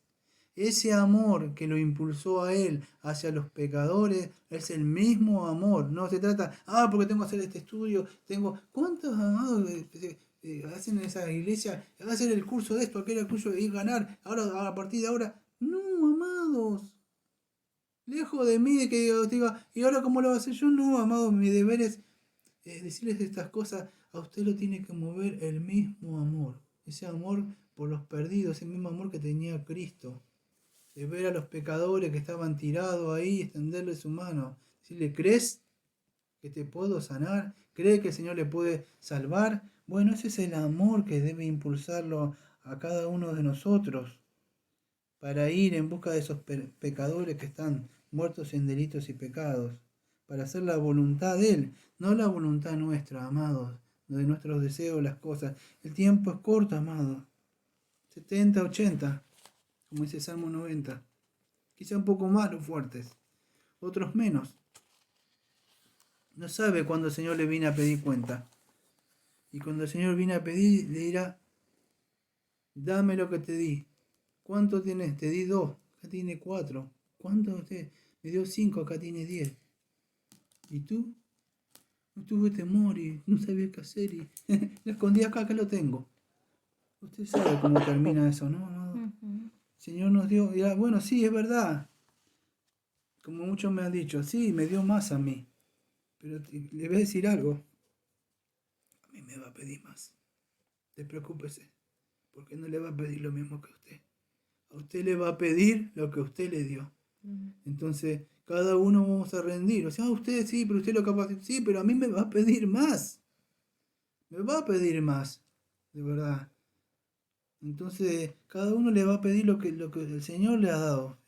Ese amor que lo impulsó a él hacia los pecadores es el mismo amor. No se trata, porque tengo que hacer este estudio, ¿Cuántos amados hacen en esa iglesia? Hacer el curso de esto, aquel curso de ir ganar, ahora a partir de ahora. No, amados. Lejos de mí de que Dios diga, ¿y ahora cómo lo va a hacer yo? No, amados, mi deber es decirles estas cosas. A usted lo tiene que mover el mismo amor. Ese amor por los perdidos, ese mismo amor que tenía Cristo. De ver a los pecadores que estaban tirados ahí, extenderle su mano. Decirle, ¿crees que te puedo sanar? ¿Crees que el Señor le puede salvar? Bueno, ese es el amor que debe impulsarlo a cada uno de nosotros para ir en busca de esos pecadores que están muertos en delitos y pecados, para hacer la voluntad de Él, no la voluntad nuestra, amados, de nuestros deseos, las cosas. El tiempo es corto, amados. 70, 80, como dice Salmo 90. Quizá un poco más los fuertes, otros menos. No sabe cuándo el Señor le viene a pedir cuenta. Y cuando el Señor viene a pedir, le dirá, dame lo que te di. ¿Cuánto tienes? Te di 2, acá tiene 4. ¿Cuánto usted? Me dio 5, acá tiene 10. ¿Y tú? No tuve temor y no sabía qué hacer y lo escondí acá lo tengo. Usted sabe cómo termina eso, ¿no? El Señor nos dio, y bueno, sí, es verdad. Como muchos me han dicho, sí, me dio más a mí. Pero le voy a decir algo. A mí me va a pedir más. Despreocúpese, porque no le va a pedir lo mismo que a usted. A usted le va a pedir lo que usted le dio. Entonces, cada uno vamos a rendir. O sea, usted sí, pero usted lo capacita. Sí, pero a mí me va a pedir más. Me va a pedir más, de verdad. Entonces, cada uno le va a pedir lo que el Señor le ha dado.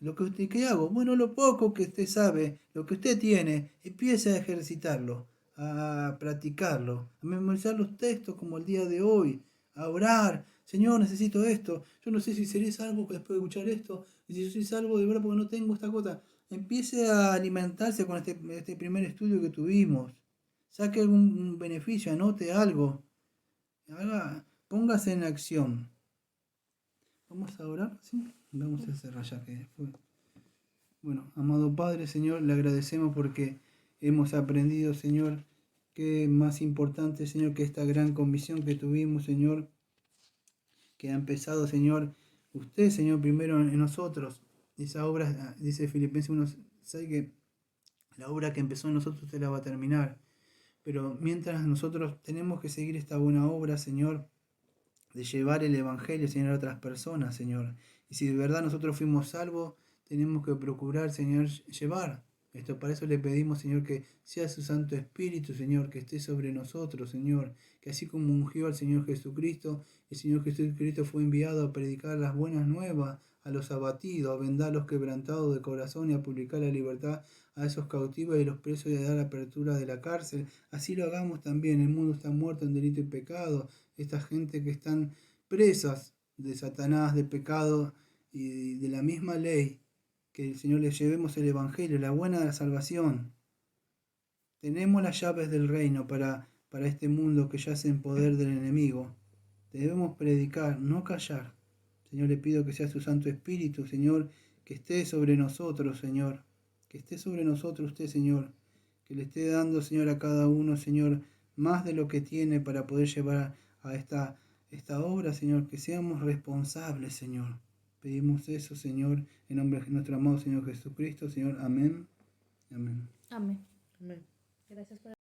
¿Qué hago? Bueno, lo poco que usted sabe, lo que usted tiene, empiece a ejercitarlo, a practicarlo, a memorizar los textos como el día de hoy, a orar. Señor, necesito esto. Yo no sé si seré salvo después de escuchar esto. Y si yo soy salvo de verdad porque no tengo esta cosa. Empiece a alimentarse con este primer estudio que tuvimos. Saque algún beneficio, anote algo. Póngase en acción. Vamos a orar, ¿sí? Vamos a cerrar ya que fue. Bueno, amado Padre, Señor, le agradecemos porque hemos aprendido, Señor, que más importante, Señor, que esta gran comisión que tuvimos, Señor, que ha empezado, Señor, usted, Señor, primero en nosotros. Esa obra, dice Filipenses 1:6, que la obra que empezó en nosotros usted la va a terminar. Pero mientras nosotros tenemos que seguir esta buena obra, Señor, de llevar el Evangelio, Señor, a otras personas, Señor. Y si de verdad nosotros fuimos salvos, tenemos que procurar, Señor, llevar esto. Para eso le pedimos, Señor, que sea su Santo Espíritu, Señor, que esté sobre nosotros, Señor. Que así como ungió al Señor Jesucristo, el Señor Jesucristo fue enviado a predicar las buenas nuevas a los abatidos, a vendar a los quebrantados de corazón y a publicar la libertad a esos cautivos y los presos y a dar apertura de la cárcel. Así lo hagamos también. El mundo está muerto en delito y pecado. Esta gente que están presas de Satanás, de pecado y de la misma ley, que el Señor les llevemos el Evangelio, la buena de la salvación. Tenemos las llaves del reino para este mundo que yace en poder del enemigo. Debemos predicar, no callar. Señor, le pido que sea su Santo Espíritu, Señor, que esté sobre nosotros, Señor. Que esté sobre nosotros usted, Señor. Que le esté dando, Señor, a cada uno, Señor, más de lo que tiene para poder llevar a esta obra, Señor. Que seamos responsables, Señor. Pedimos eso, Señor, en nombre de nuestro amado Señor Jesucristo, Señor. Amén. Amén. Amén. Amén. Gracias por